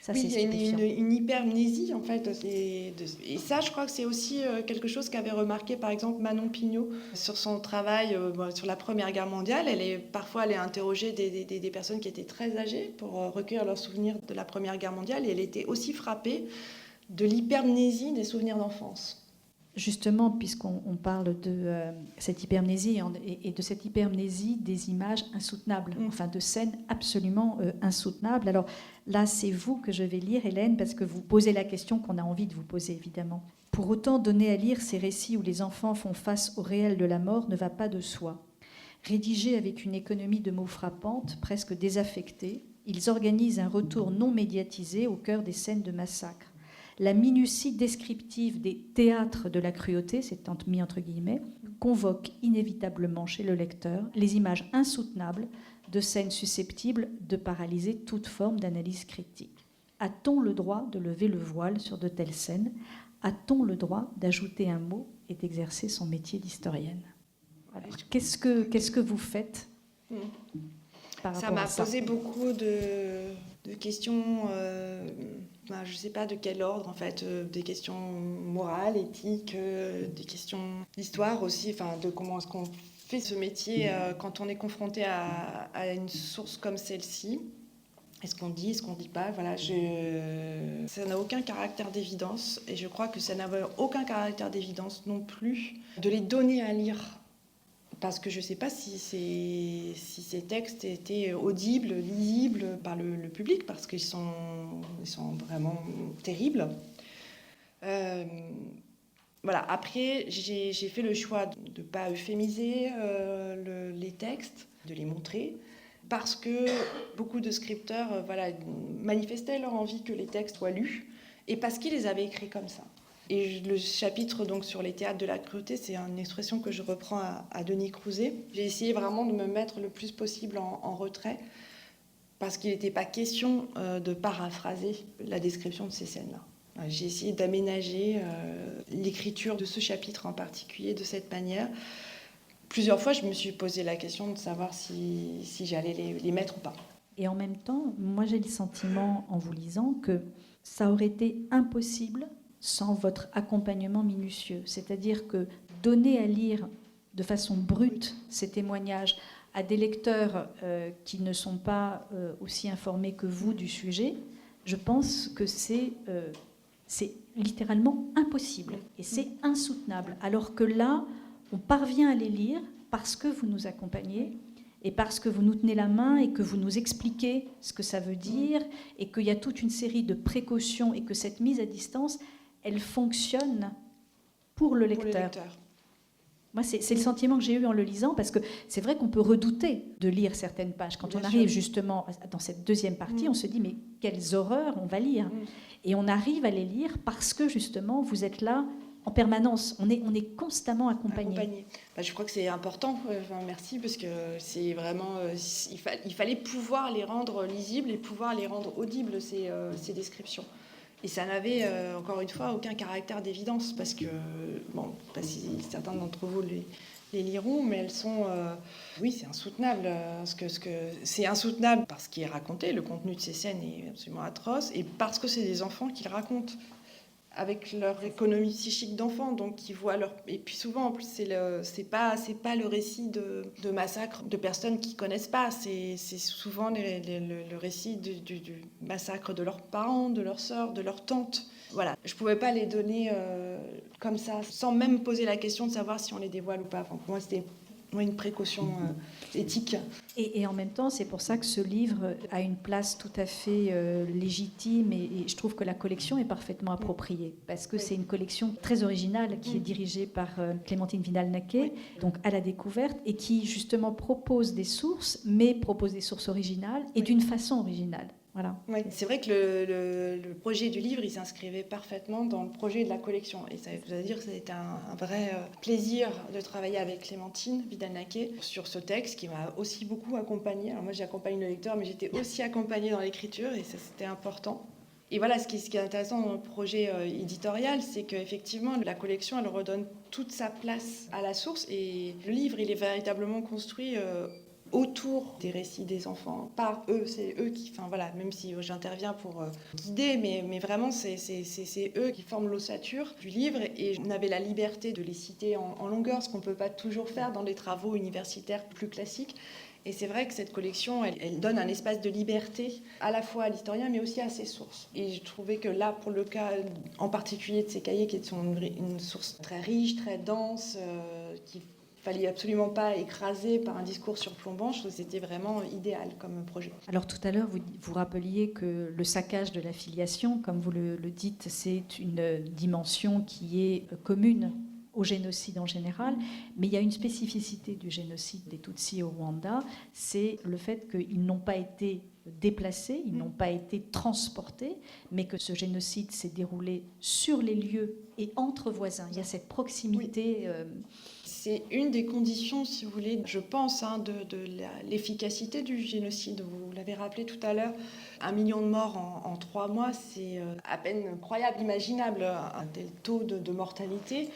Ça, oui, c'est il y a une hypermnésie, en fait. Et ça, je crois que c'est aussi quelque chose qu'avait remarqué, par exemple, Manon Pignot sur son travail sur la Première Guerre mondiale. Parfois, elle est interrogée des personnes qui étaient très âgées pour recueillir leurs souvenirs de la Première Guerre mondiale. Et elle était aussi frappée de l'hypermnésie des souvenirs d'enfance. Justement, puisqu'on parle de cette hypermnésie et de cette hypermnésie des images insoutenables, enfin de scènes absolument insoutenables. Alors là, c'est vous que je vais lire, Hélène, parce que vous posez la question qu'on a envie de vous poser, évidemment. Pour autant, donner à lire ces récits où les enfants font face au réel de la mort ne va pas de soi. Rédigés avec une économie de mots frappante, presque désaffectée, ils organisent un retour non médiatisé au cœur des scènes de massacre. La minutie descriptive des théâtres de la cruauté, c'est mis entre guillemets, convoque inévitablement chez le lecteur les images insoutenables de scènes susceptibles de paralyser toute forme d'analyse critique. A-t-on le droit de lever le voile sur de telles scènes ? A-t-on le droit d'ajouter un mot et d'exercer son métier d'historienne ? Voilà. Qu'est-ce que vous faites par rapport à ça ? Ça m'a posé beaucoup de questions, je ne sais pas de quel ordre, en fait, des questions morales, éthiques, des questions d'histoire aussi, de comment est-ce qu'on fait ce métier quand on est confronté à une source comme celle-ci. Est-ce qu'on dit, est-ce qu'on ne dit pas ? Voilà, ça n'a aucun caractère d'évidence, et je crois que ça n'avait aucun caractère d'évidence non plus de les donner à lire. Parce que je ne sais pas si ces textes étaient audibles, lisibles par le public, parce qu'ils sont vraiment terribles. Voilà. Après, j'ai fait le choix de ne pas euphémiser les textes, de les montrer, parce que beaucoup de scripteurs manifestaient leur envie que les textes soient lus, et parce qu'ils les avaient écrits comme ça. Et le chapitre donc, sur les théâtres de la cruauté, c'est une expression que je reprends à Denis Crouzet. J'ai essayé vraiment de me mettre le plus possible en retrait, parce qu'il n'était pas question de paraphraser la description de ces scènes-là. J'ai essayé d'aménager l'écriture de ce chapitre en particulier de cette manière. Plusieurs fois, je me suis posé la question de savoir si j'allais les mettre ou pas. Et en même temps, moi j'ai le sentiment en vous lisant que ça aurait été impossible sans votre accompagnement minutieux. C'est-à-dire que donner à lire de façon brute ces témoignages à des lecteurs qui ne sont pas aussi informés que vous du sujet, je pense que c'est littéralement impossible et c'est insoutenable. Alors que là, on parvient à les lire parce que vous nous accompagnez et parce que vous nous tenez la main et que vous nous expliquez ce que ça veut dire et qu'il y a toute une série de précautions et que cette mise à distance, elle fonctionne pour le lecteur. Moi, c'est le sentiment que j'ai eu en le lisant, parce que c'est vrai qu'on peut redouter de lire certaines pages. Quand on arrive justement dans cette deuxième partie, on se dit, mais quelles horreurs on va lire. Et on arrive à les lire parce que justement, vous êtes là en permanence. On est constamment accompagné. Je crois que c'est important. Merci, parce que c'est vraiment... il fallait pouvoir les rendre lisibles et pouvoir les rendre audibles, ces descriptions. Et ça n'avait, encore une fois, aucun caractère d'évidence, parce que, bon, pas si certains d'entre vous les liront, mais elles sont... oui, c'est insoutenable. C'est insoutenable parce qu'il est raconté, le contenu de ces scènes est absolument atroce, et parce que c'est des enfants qui le racontent, avec leur économie psychique d'enfants, donc qui voient leur... Et puis souvent, en plus, c'est pas le récit de massacre de personnes qui connaissent pas, c'est souvent le récit du massacre de leurs parents, de leurs sœurs, de leurs tantes. Voilà, je pouvais pas les donner comme ça, sans même poser la question de savoir si on les dévoile ou pas. Enfin, pour moi, c'était une précaution éthique. Et en même temps, c'est pour ça que ce livre a une place tout à fait légitime, et je trouve que la collection est parfaitement appropriée, parce que c'est une collection très originale qui est dirigée par Clémentine Vidal-Naquet, donc à la découverte, et qui justement propose des sources, mais propose des sources originales et d'une façon originale. Voilà. Ouais, c'est vrai que le projet du livre, il s'inscrivait parfaitement dans le projet de la collection. Et ça veut dire que ça a été un vrai plaisir de travailler avec Clémentine Vidal-Naquet sur ce texte qui m'a aussi beaucoup accompagnée. Alors moi, j'accompagne le lecteur, mais j'étais aussi accompagnée dans l'écriture, et ça, c'était important. Et voilà, ce qui est intéressant dans le projet éditorial, c'est qu'effectivement, la collection, elle redonne toute sa place à la source. Et le livre, il est véritablement construit autour des récits des enfants, par eux, c'est eux qui, enfin voilà, même si j'interviens pour guider, mais vraiment c'est eux qui forment l'ossature du livre, et on avait la liberté de les citer en longueur, ce qu'on ne peut pas toujours faire dans les travaux universitaires plus classiques. Et c'est vrai que cette collection, elle donne un espace de liberté à la fois à l'historien, mais aussi à ses sources. Et je trouvais que là, pour le cas en particulier de ces cahiers, qui sont une source très riche, très dense, qui fallait absolument pas écraser par un discours surplombant, je trouve que c'était vraiment idéal comme projet. Alors tout à l'heure, vous rappeliez que le saccage de la filiation, comme vous le dites, c'est une dimension qui est commune au génocide en général, mais il y a une spécificité du génocide des Tutsis au Rwanda, c'est le fait qu'ils n'ont pas été déplacés, ils n'ont pas été transportés, mais que ce génocide s'est déroulé sur les lieux et entre voisins. Il y a cette proximité... C'est une des conditions, si vous voulez, je pense, de l'efficacité du génocide. Vous l'avez rappelé tout à l'heure, 1 million de morts en 3 mois, c'est à peine croyable, imaginable, un tel taux de mortalité.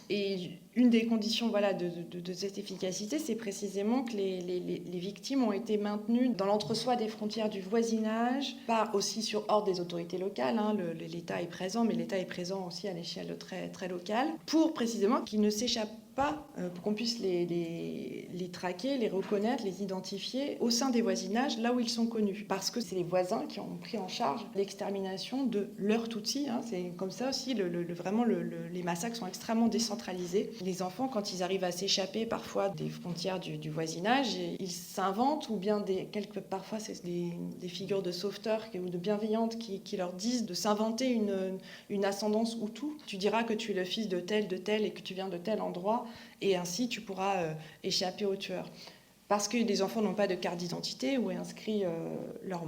Et une des conditions de cette efficacité, c'est précisément que les victimes ont été maintenues dans l'entre-soi des frontières du voisinage, pas aussi sur ordre des autorités locales. L'État est présent, mais l'État est présent aussi à l'échelle très, très locale, pour précisément qu'ils ne s'échappent pas, pour qu'on puisse les traquer, les reconnaître, les identifier au sein des voisinages, là où ils sont connus. Parce que c'est les voisins qui ont pris en charge l'extermination de leurs Tutsis. C'est comme ça aussi, vraiment, les massacres sont extrêmement décentralisés. Les enfants, quand ils arrivent à s'échapper parfois des frontières du voisinage, ils s'inventent, ou bien parfois c'est des figures de sauveteurs ou de bienveillantes qui leur disent de s'inventer une ascendance Hutu. Tu diras que tu es le fils de tel et que tu viens de tel endroit, et ainsi tu pourras échapper aux tueurs. Parce que les enfants n'ont pas de carte d'identité où est inscrit leur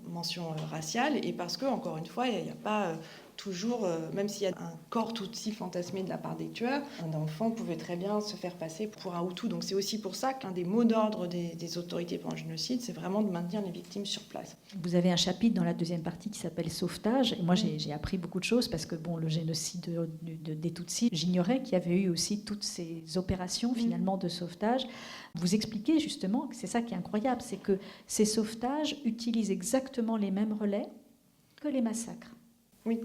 mention raciale, et parce que, encore une fois, il n'y a pas toujours, même s'il y a un corps Tutsi fantasmé de la part des tueurs, un enfant pouvait très bien se faire passer pour un Hutu. Donc c'est aussi pour ça qu'un des mots d'ordre des autorités pendant le génocide, c'est vraiment de maintenir les victimes sur place. Vous avez un chapitre dans la deuxième partie qui s'appelle Sauvetage. Et moi, j'ai appris beaucoup de choses parce que le génocide des Tutsis, j'ignorais qu'il y avait eu aussi toutes ces opérations finalement de sauvetage. Vous expliquez justement que c'est ça qui est incroyable, c'est que ces sauvetages utilisent exactement les mêmes relais que les massacres. Oui.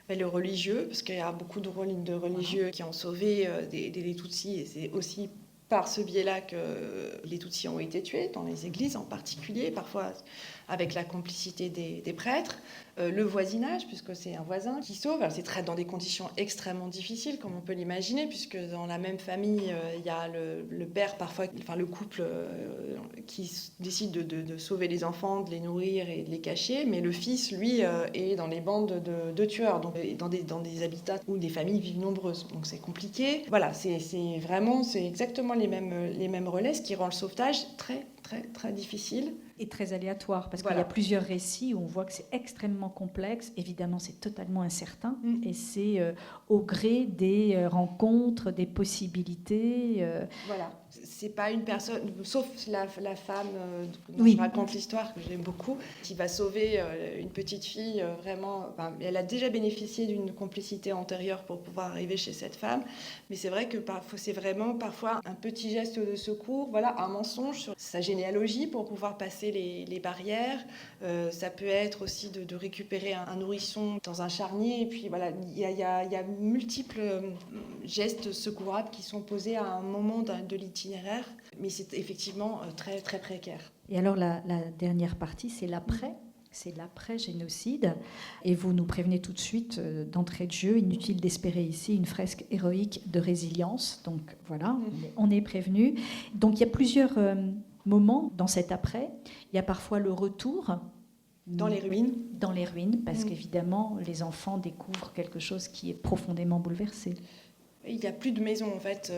Le religieux, parce qu'il y a beaucoup de religieux qui ont sauvé des Tutsis, et c'est aussi par ce biais-là que les Tutsis ont été tués, dans les églises en particulier, parfois avec la complicité des prêtres. Le voisinage, puisque c'est un voisin qui sauve. Alors, c'est dans des conditions extrêmement difficiles, comme on peut l'imaginer, puisque dans la même famille, il y a le père, parfois, enfin le couple qui décide de sauver les enfants, de les nourrir et de les cacher, mais le fils, lui, est dans les bandes de tueurs, donc dans des habitats où des familles vivent nombreuses. Donc c'est compliqué. Voilà, c'est exactement les mêmes relais, ce qui rend le sauvetage très, très, très difficile. Et très aléatoire, parce qu'il y a plusieurs récits où on voit que c'est extrêmement complexe. Évidemment, c'est totalement incertain. Et c'est au gré des rencontres, des possibilités. Voilà. C'est pas une personne, sauf la femme dont je raconte l'histoire, que j'aime beaucoup, qui va sauver une petite fille vraiment. Enfin, elle a déjà bénéficié d'une complicité antérieure pour pouvoir arriver chez cette femme. Mais c'est vrai que c'est vraiment parfois un petit geste de secours, un mensonge sur sa généalogie pour pouvoir passer les barrières. Ça peut être aussi de récupérer un nourrisson dans un charnier. Et puis il y a multiples gestes secourables qui sont posés à un moment de l'itinéraire. Mais c'est effectivement très, très précaire. Et alors la dernière partie, c'est l'après. C'est l'après-génocide. Et vous nous prévenez tout de suite d'entrée de jeu, inutile d'espérer ici une fresque héroïque de résilience. Donc voilà, on est prévenu. Donc il y a plusieurs moments dans cet après. Il y a parfois le retour. Dans les ruines. Dans les ruines, parce qu'évidemment, les enfants découvrent quelque chose qui est profondément bouleversé. Il n'y a plus de maisons en fait.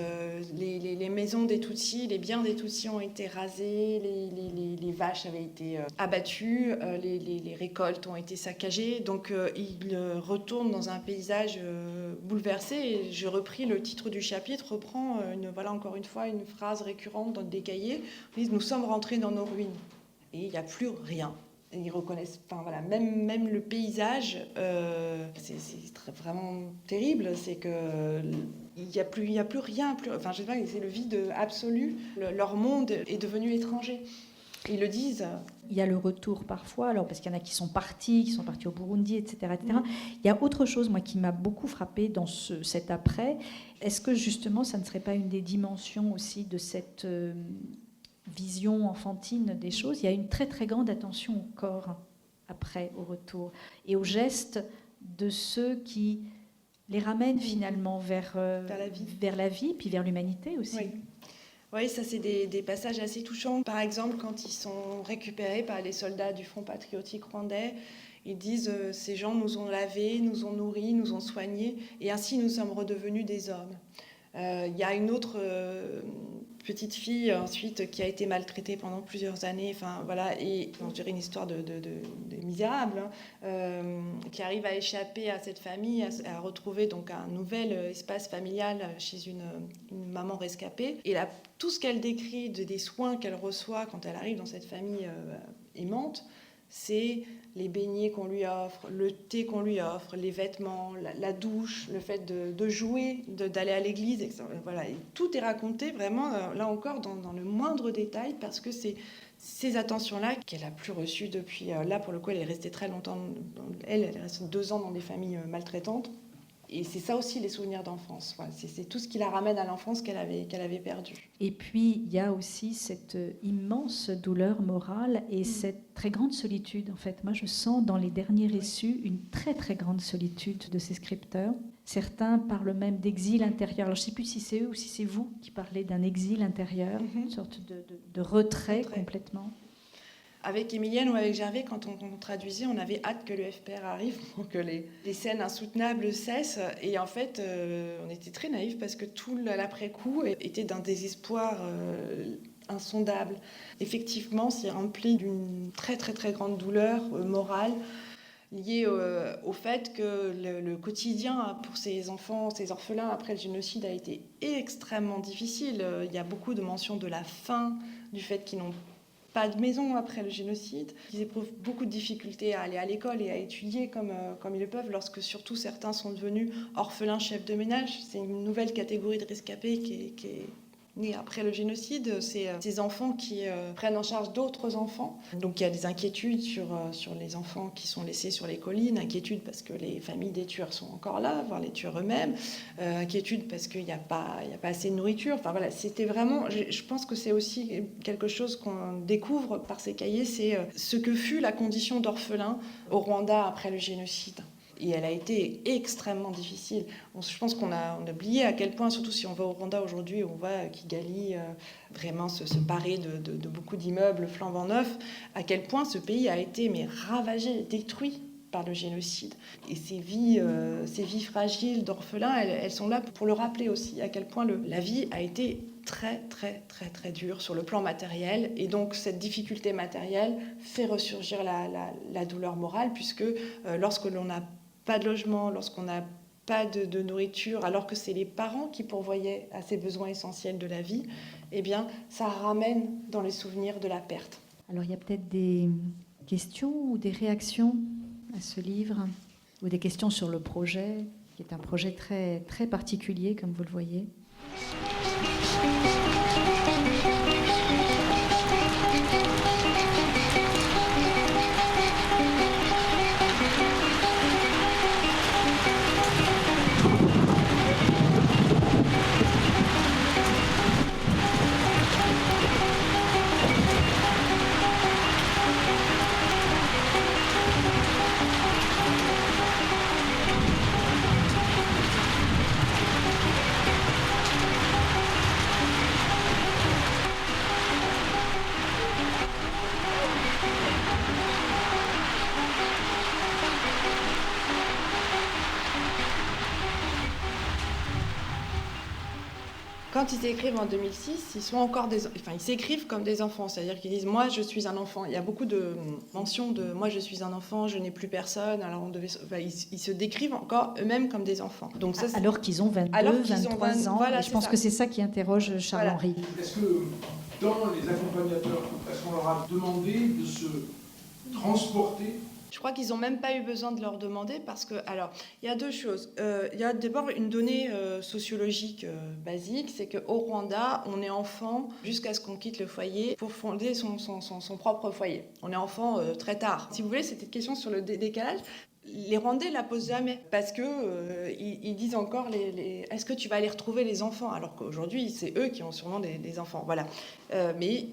Les maisons des Tutsis, les biens des Tutsis ont été rasés, les vaches avaient été abattues, les récoltes ont été saccagées. Donc ils retournent dans un paysage bouleversé. Et j'ai repris le titre du chapitre, reprend encore une fois une phrase récurrente dans des cahiers. Ils disent « Nous sommes rentrés dans nos ruines ». Et il n'y a plus rien. Ils reconnaissent, même le paysage, c'est vraiment terrible. C'est que il y a plus rien. Je sais pas, c'est le vide absolu. Leur monde est devenu étranger. Ils le disent. Il y a le retour parfois, alors parce qu'il y en a qui sont partis au Burundi, etc., etc. Il y a autre chose, moi, qui m'a beaucoup frappée dans cet après. Est-ce que justement, ça ne serait pas une des dimensions aussi de cette vision enfantine des choses? Il y a une très très grande attention au corps après, au retour, et aux gestes de ceux qui les ramènent finalement vers la vie, puis vers l'humanité aussi. Oui, ça c'est des passages assez touchants. Par exemple, quand ils sont récupérés par les soldats du Front patriotique rwandais, ils disent ces gens nous ont lavés, nous ont nourris, nous ont soignés, et ainsi nous sommes redevenus des hommes. Il y a une autre petite fille ensuite qui a été maltraitée pendant plusieurs années, et on dirait une histoire de misérable, qui arrive à échapper à cette famille, à retrouver donc un nouvel espace familial chez une maman rescapée. Et là, tout ce qu'elle décrit des soins qu'elle reçoit quand elle arrive dans cette famille aimante, c'est les beignets qu'on lui offre, le thé qu'on lui offre, les vêtements, la douche, le fait de jouer, d'aller à l'église. Et tout est raconté vraiment, là encore, dans le moindre détail, parce que c'est ces attentions-là qu'elle a plus reçues depuis... Là, pour le coup, elle est restée très longtemps... Elle est restée 2 ans dans des familles maltraitantes. Et c'est ça aussi les souvenirs d'enfance. C'est tout ce qui la ramène à l'enfance qu'elle avait perdue. Et puis, il y a aussi cette immense douleur morale et cette très grande solitude. En fait, moi, je sens dans les derniers récits une très, très grande solitude de ces scripteurs. Certains parlent même d'exil intérieur. Alors, je ne sais plus si c'est eux ou si c'est vous qui parlez d'un exil intérieur, une sorte de retrait complètement. Avec Émilienne ou avec Gervais, quand on traduisait, on avait hâte que le FPR arrive pour que les scènes insoutenables cessent. Et en fait, on était très naïfs parce que tout l'après-coup était d'un désespoir insondable. Effectivement, c'est rempli d'une très très très grande douleur morale. lié au fait que le quotidien pour ces enfants, ces orphelins après le génocide a été extrêmement difficile. Il y a beaucoup de mentions de la faim, du fait qu'ils n'ont pas de maison après le génocide, qu'ils éprouvent beaucoup de difficultés à aller à l'école et à étudier comme ils le peuvent, lorsque surtout certains sont devenus orphelins chefs de ménage. C'est une nouvelle catégorie de rescapés qui est née après le génocide. C'est ces enfants qui prennent en charge d'autres enfants. Donc il y a des inquiétudes sur les enfants qui sont laissés sur les collines, inquiétudes parce que les familles des tueurs sont encore là, voire les tueurs eux-mêmes, inquiétudes parce qu'il n'y a pas assez de nourriture. Enfin voilà, c'était vraiment, je pense que c'est aussi quelque chose qu'on découvre par ces cahiers, c'est ce que fut la condition d'orphelin au Rwanda après le génocide. Et elle a été extrêmement difficile. Je pense qu'on a oublié à quel point, surtout si on va au Rwanda aujourd'hui, on voit Kigali vraiment se parer de beaucoup d'immeubles flambant neufs, à quel point ce pays a été ravagé, détruit par le génocide. Et ces vies fragiles d'orphelins, elles sont là pour le rappeler aussi, à quel point la vie a été très, très, très, très dure sur le plan matériel. Et donc, cette difficulté matérielle fait ressurgir la douleur morale, puisque lorsque l'on n'a pas de logement, lorsqu'on n'a pas de nourriture, alors que c'est les parents qui pourvoyaient à ces besoins essentiels de la vie, eh bien, ça ramène dans les souvenirs de la perte. Alors, il y a peut-être des questions ou des réactions à ce livre, ou des questions sur le projet, qui est un projet très, très particulier, comme vous le voyez. Quand ils écrivent en 2006, ils s'écrivent comme des enfants, c'est-à-dire qu'ils disent « moi, je suis un enfant ». Il y a beaucoup de mentions de « moi, je suis un enfant, je n'ai plus personne ». Alors ils se décrivent encore eux-mêmes comme des enfants. Donc ça, alors qu'ils ont 23 ans. Voilà, et je pense que c'est ça qui interroge Charles-Henri. Voilà. Est-ce que dans les accompagnateurs, est-ce qu'on leur a demandé de se transporter ? Je crois qu'ils n'ont même pas eu besoin de leur demander parce que, alors, il y a deux choses. Il y a d'abord une donnée sociologique basique, c'est qu'au Rwanda, on est enfant jusqu'à ce qu'on quitte le foyer pour fonder son propre foyer. On est enfant très tard. Si vous voulez, c'était une question sur le décalage. Les Rwandais ne la posent jamais parce que ils disent encore est-ce que tu vas aller retrouver les enfants, alors qu'aujourd'hui, c'est eux qui ont sûrement des enfants. Voilà. Mais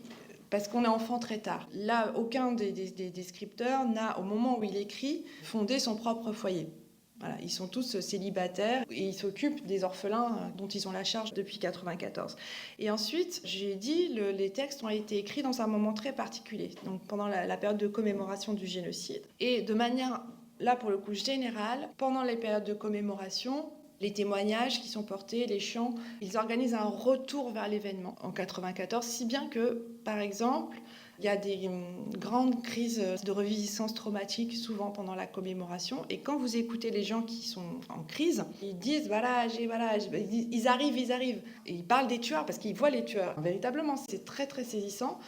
parce qu'on est enfant très tard. Là, aucun des scripteurs n'a, au moment où il écrit, fondé son propre foyer. Voilà, ils sont tous célibataires et ils s'occupent des orphelins dont ils ont la charge depuis 1994. Et ensuite, j'ai dit, les textes ont été écrits dans un moment très particulier, donc pendant la période de commémoration du génocide. Et de manière, là pour le coup, générale, pendant les périodes de commémoration, les témoignages qui sont portés, les chants, ils organisent un retour vers l'événement en 1994, si bien que, par exemple, il y a des grandes crises de reviviscence traumatique souvent pendant la commémoration. Et quand vous écoutez les gens qui sont en crise, ils disent ils arrivent. Et ils parlent des tueurs parce qu'ils voient les tueurs. Véritablement, c'est très très saisissant.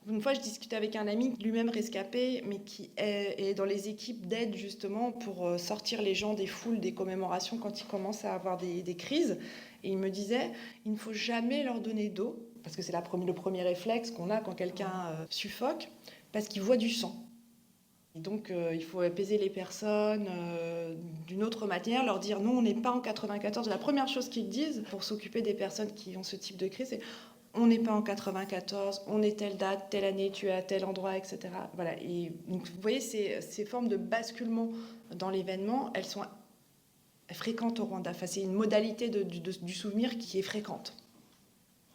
Une fois, je discutais avec un ami, lui-même rescapé, mais qui est dans les équipes d'aide justement pour sortir les gens des foules, des commémorations quand ils commencent à avoir des crises. Et il me disait, il ne faut jamais leur donner d'eau, parce que c'est le premier réflexe qu'on a quand quelqu'un suffoque, parce qu'il voit du sang. Et donc, il faut apaiser les personnes d'une autre manière, leur dire non, on n'est pas en 94. La première chose qu'ils disent pour s'occuper des personnes qui ont ce type de crise, c'est on n'est pas en 94, on est telle date, telle année, tu es à tel endroit, etc. Voilà. Et donc, vous voyez, ces formes de basculement dans l'événement, elles sont fréquentes au Rwanda. Enfin, c'est une modalité du souvenir qui est fréquente.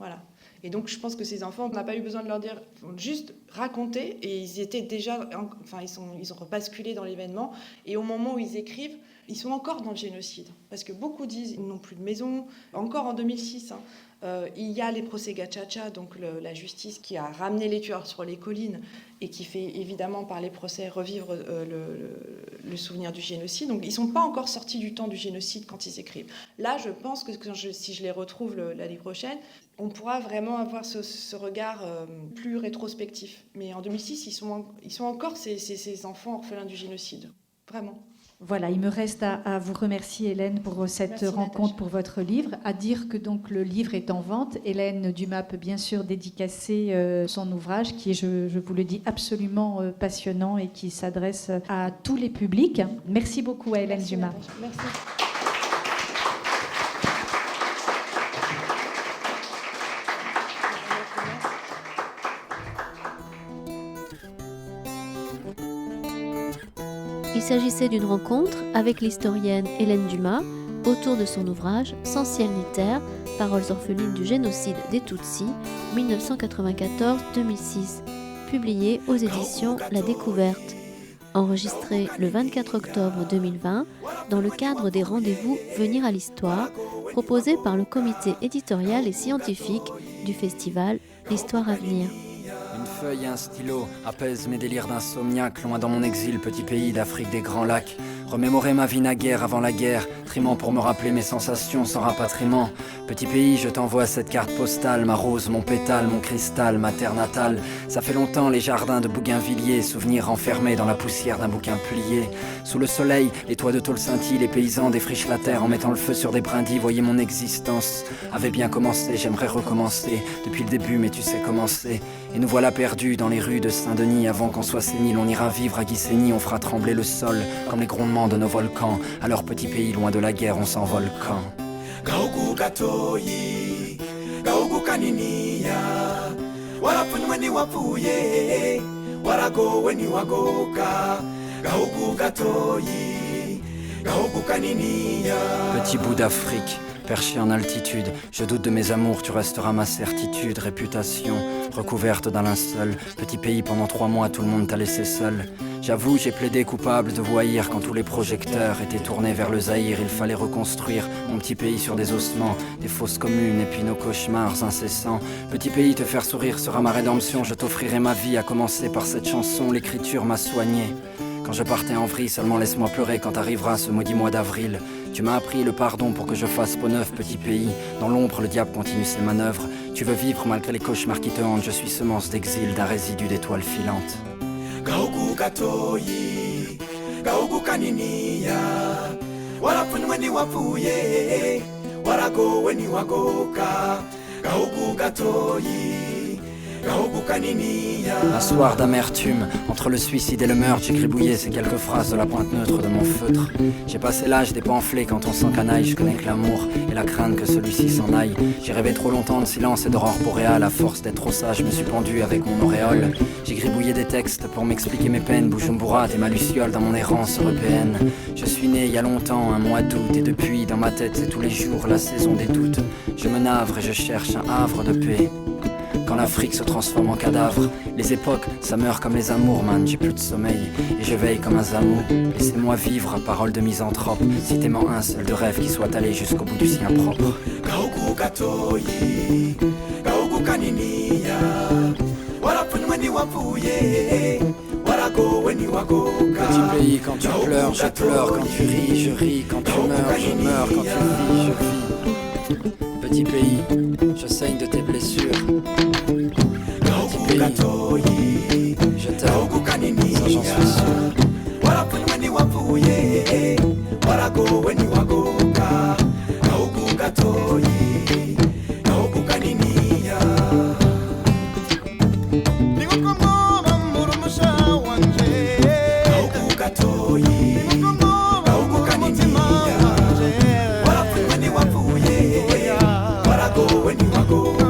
Voilà. Et donc, je pense que ces enfants, on n'a pas eu besoin de leur dire, juste raconter, et ils étaient déjà, ils ont basculé dans l'événement, et au moment où ils écrivent, ils sont encore dans le génocide. Parce que beaucoup disent, ils n'ont plus de maison, encore en 2006, il y a les procès Gacaca, donc la justice qui a ramené les tueurs sur les collines, et qui fait évidemment par les procès revivre le souvenir du génocide. Donc ils ne sont pas encore sortis du temps du génocide quand ils écrivent. Là, je pense que si je les retrouve l'année prochaine, on pourra vraiment avoir ce regard plus rétrospectif. Mais en 2006, ils sont encore ces enfants orphelins du génocide. Vraiment. Voilà, il me reste à vous remercier, Hélène, pour cette rencontre, Natacha. pour votre livre. À dire que donc le livre est en vente. Hélène Dumas peut bien sûr dédicacer son ouvrage, qui est, je vous le dis, absolument passionnant et qui s'adresse à tous les publics. Merci beaucoup à Hélène Merci, Dumas. Natacha. Merci. Il s'agissait d'une rencontre avec l'historienne Hélène Dumas autour de son ouvrage Sans ciel ni terre, paroles orphelines du génocide des Tutsis, 1994-2006, publié aux éditions La Découverte. Enregistré le 24 octobre 2020 dans le cadre des rendez-vous Venir à l'Histoire, proposés par le comité éditorial et scientifique du festival L'Histoire à venir. Une feuille et un stylo apaisent mes délires d'insomniaque, loin dans mon exil, petit pays d'Afrique des grands lacs. Remémorer ma vie naguère avant la guerre, trimant pour me rappeler mes sensations sans rapatriement. Petit pays, je t'envoie cette carte postale, ma rose, mon pétale, mon cristal, ma terre natale. Ça fait longtemps les jardins de Bougainvilliers, souvenirs enfermés dans la poussière d'un bouquin plié. Sous le soleil, les toits de tôle scintillent, les paysans défrichent la terre en mettant le feu sur des brindilles. Voyez mon existence avait bien commencé, j'aimerais recommencer depuis le début, mais tu sais comment c'est. Et nous voilà perdus dans les rues de Saint-Denis. Avant qu'on soit sénile, on ira vivre à Guissény. On fera trembler le sol comme les grondements de nos volcans. Alors petit pays, loin de la guerre, on s'envole quand Gaugu gatoyi, gaugu kaniniya, warapunyweni wapuye, waragoweni wagoka, gaugu gatoyi, gaugu kaniniya. Petit bout d'Afrique, perché en altitude, je doute de mes amours, tu resteras ma certitude. Réputation, recouverte d'un linceul. Petit pays, pendant 3 mois, tout le monde t'a laissé seul. J'avoue, j'ai plaidé coupable de voyir quand tous les projecteurs étaient tournés vers le Zaïre. Il fallait reconstruire mon petit pays sur des ossements, des fosses communes et puis nos cauchemars incessants. Petit pays, te faire sourire sera ma rédemption. Je t'offrirai ma vie, à commencer par cette chanson. L'écriture m'a soigné. Quand je partais en vrille, seulement laisse-moi pleurer quand arrivera ce maudit mois d'avril. Tu m'as appris le pardon pour que je fasse peau neuve, petit pays. Dans l'ombre, le diable continue ses manœuvres. Tu veux vivre malgré les cauchemars qui te hantent. Je suis semence d'exil d'un résidu d'étoiles filantes. Gaugu gatoyi, gaugu kaniniya, warapunyweni wapuye, waragoweni wagoka, gaugu gatoyi, gaugu kaniniya. Un soir d'amertume, entre le suicide et le meurtre, j'ai gribouillé ces quelques phrases de la pointe neutre de mon feutre. J'ai passé l'âge des pamphlets quand on s'encanaille. Je connais que l'amour et la crainte que celui-ci s'en aille. J'ai rêvé trop longtemps de silence et d'aurore boréale. À force d'être trop sage, je me suis pendu avec mon auréole. J'ai gribouillé des textes pour m'expliquer mes peines. Bujumbura, t'es ma luciole dans mon errance européenne. Je suis né il y a longtemps, un mois d'août. Et depuis, dans ma tête, c'est tous les jours la saison des doutes. Je me navre et je cherche un havre de paix. Quand l'Afrique se transforme en cadavre, les époques, ça meurt comme les amours, man. J'ai plus de sommeil et je veille comme un zamou. Laissez-moi vivre, parole de misanthrope. Citez-moi un seul de rêve qui soit allé jusqu'au bout du sien propre. Gaugu gatoyi, gaugu kaniniya, warapunyweni wapuye, waragoweni wagoka. Petit pays, quand tu pleures, je pleure. Quand tu ris, je ris. Quand tu meurs, je meurs. Quand tu vis, je vis. Petit pays, je saigne de tes blessures. Petit pays, je t'aime, ça j'en suis sûr. Warapunyweni wapuye, waragoweni wagoka, gaugu gatoyi, gaugu kaniniya. Nikukomora murumusha wanje, gaugu gatoyi, gaugu kaniniya. Warapunyweni wapuye, waragoweni wagoka.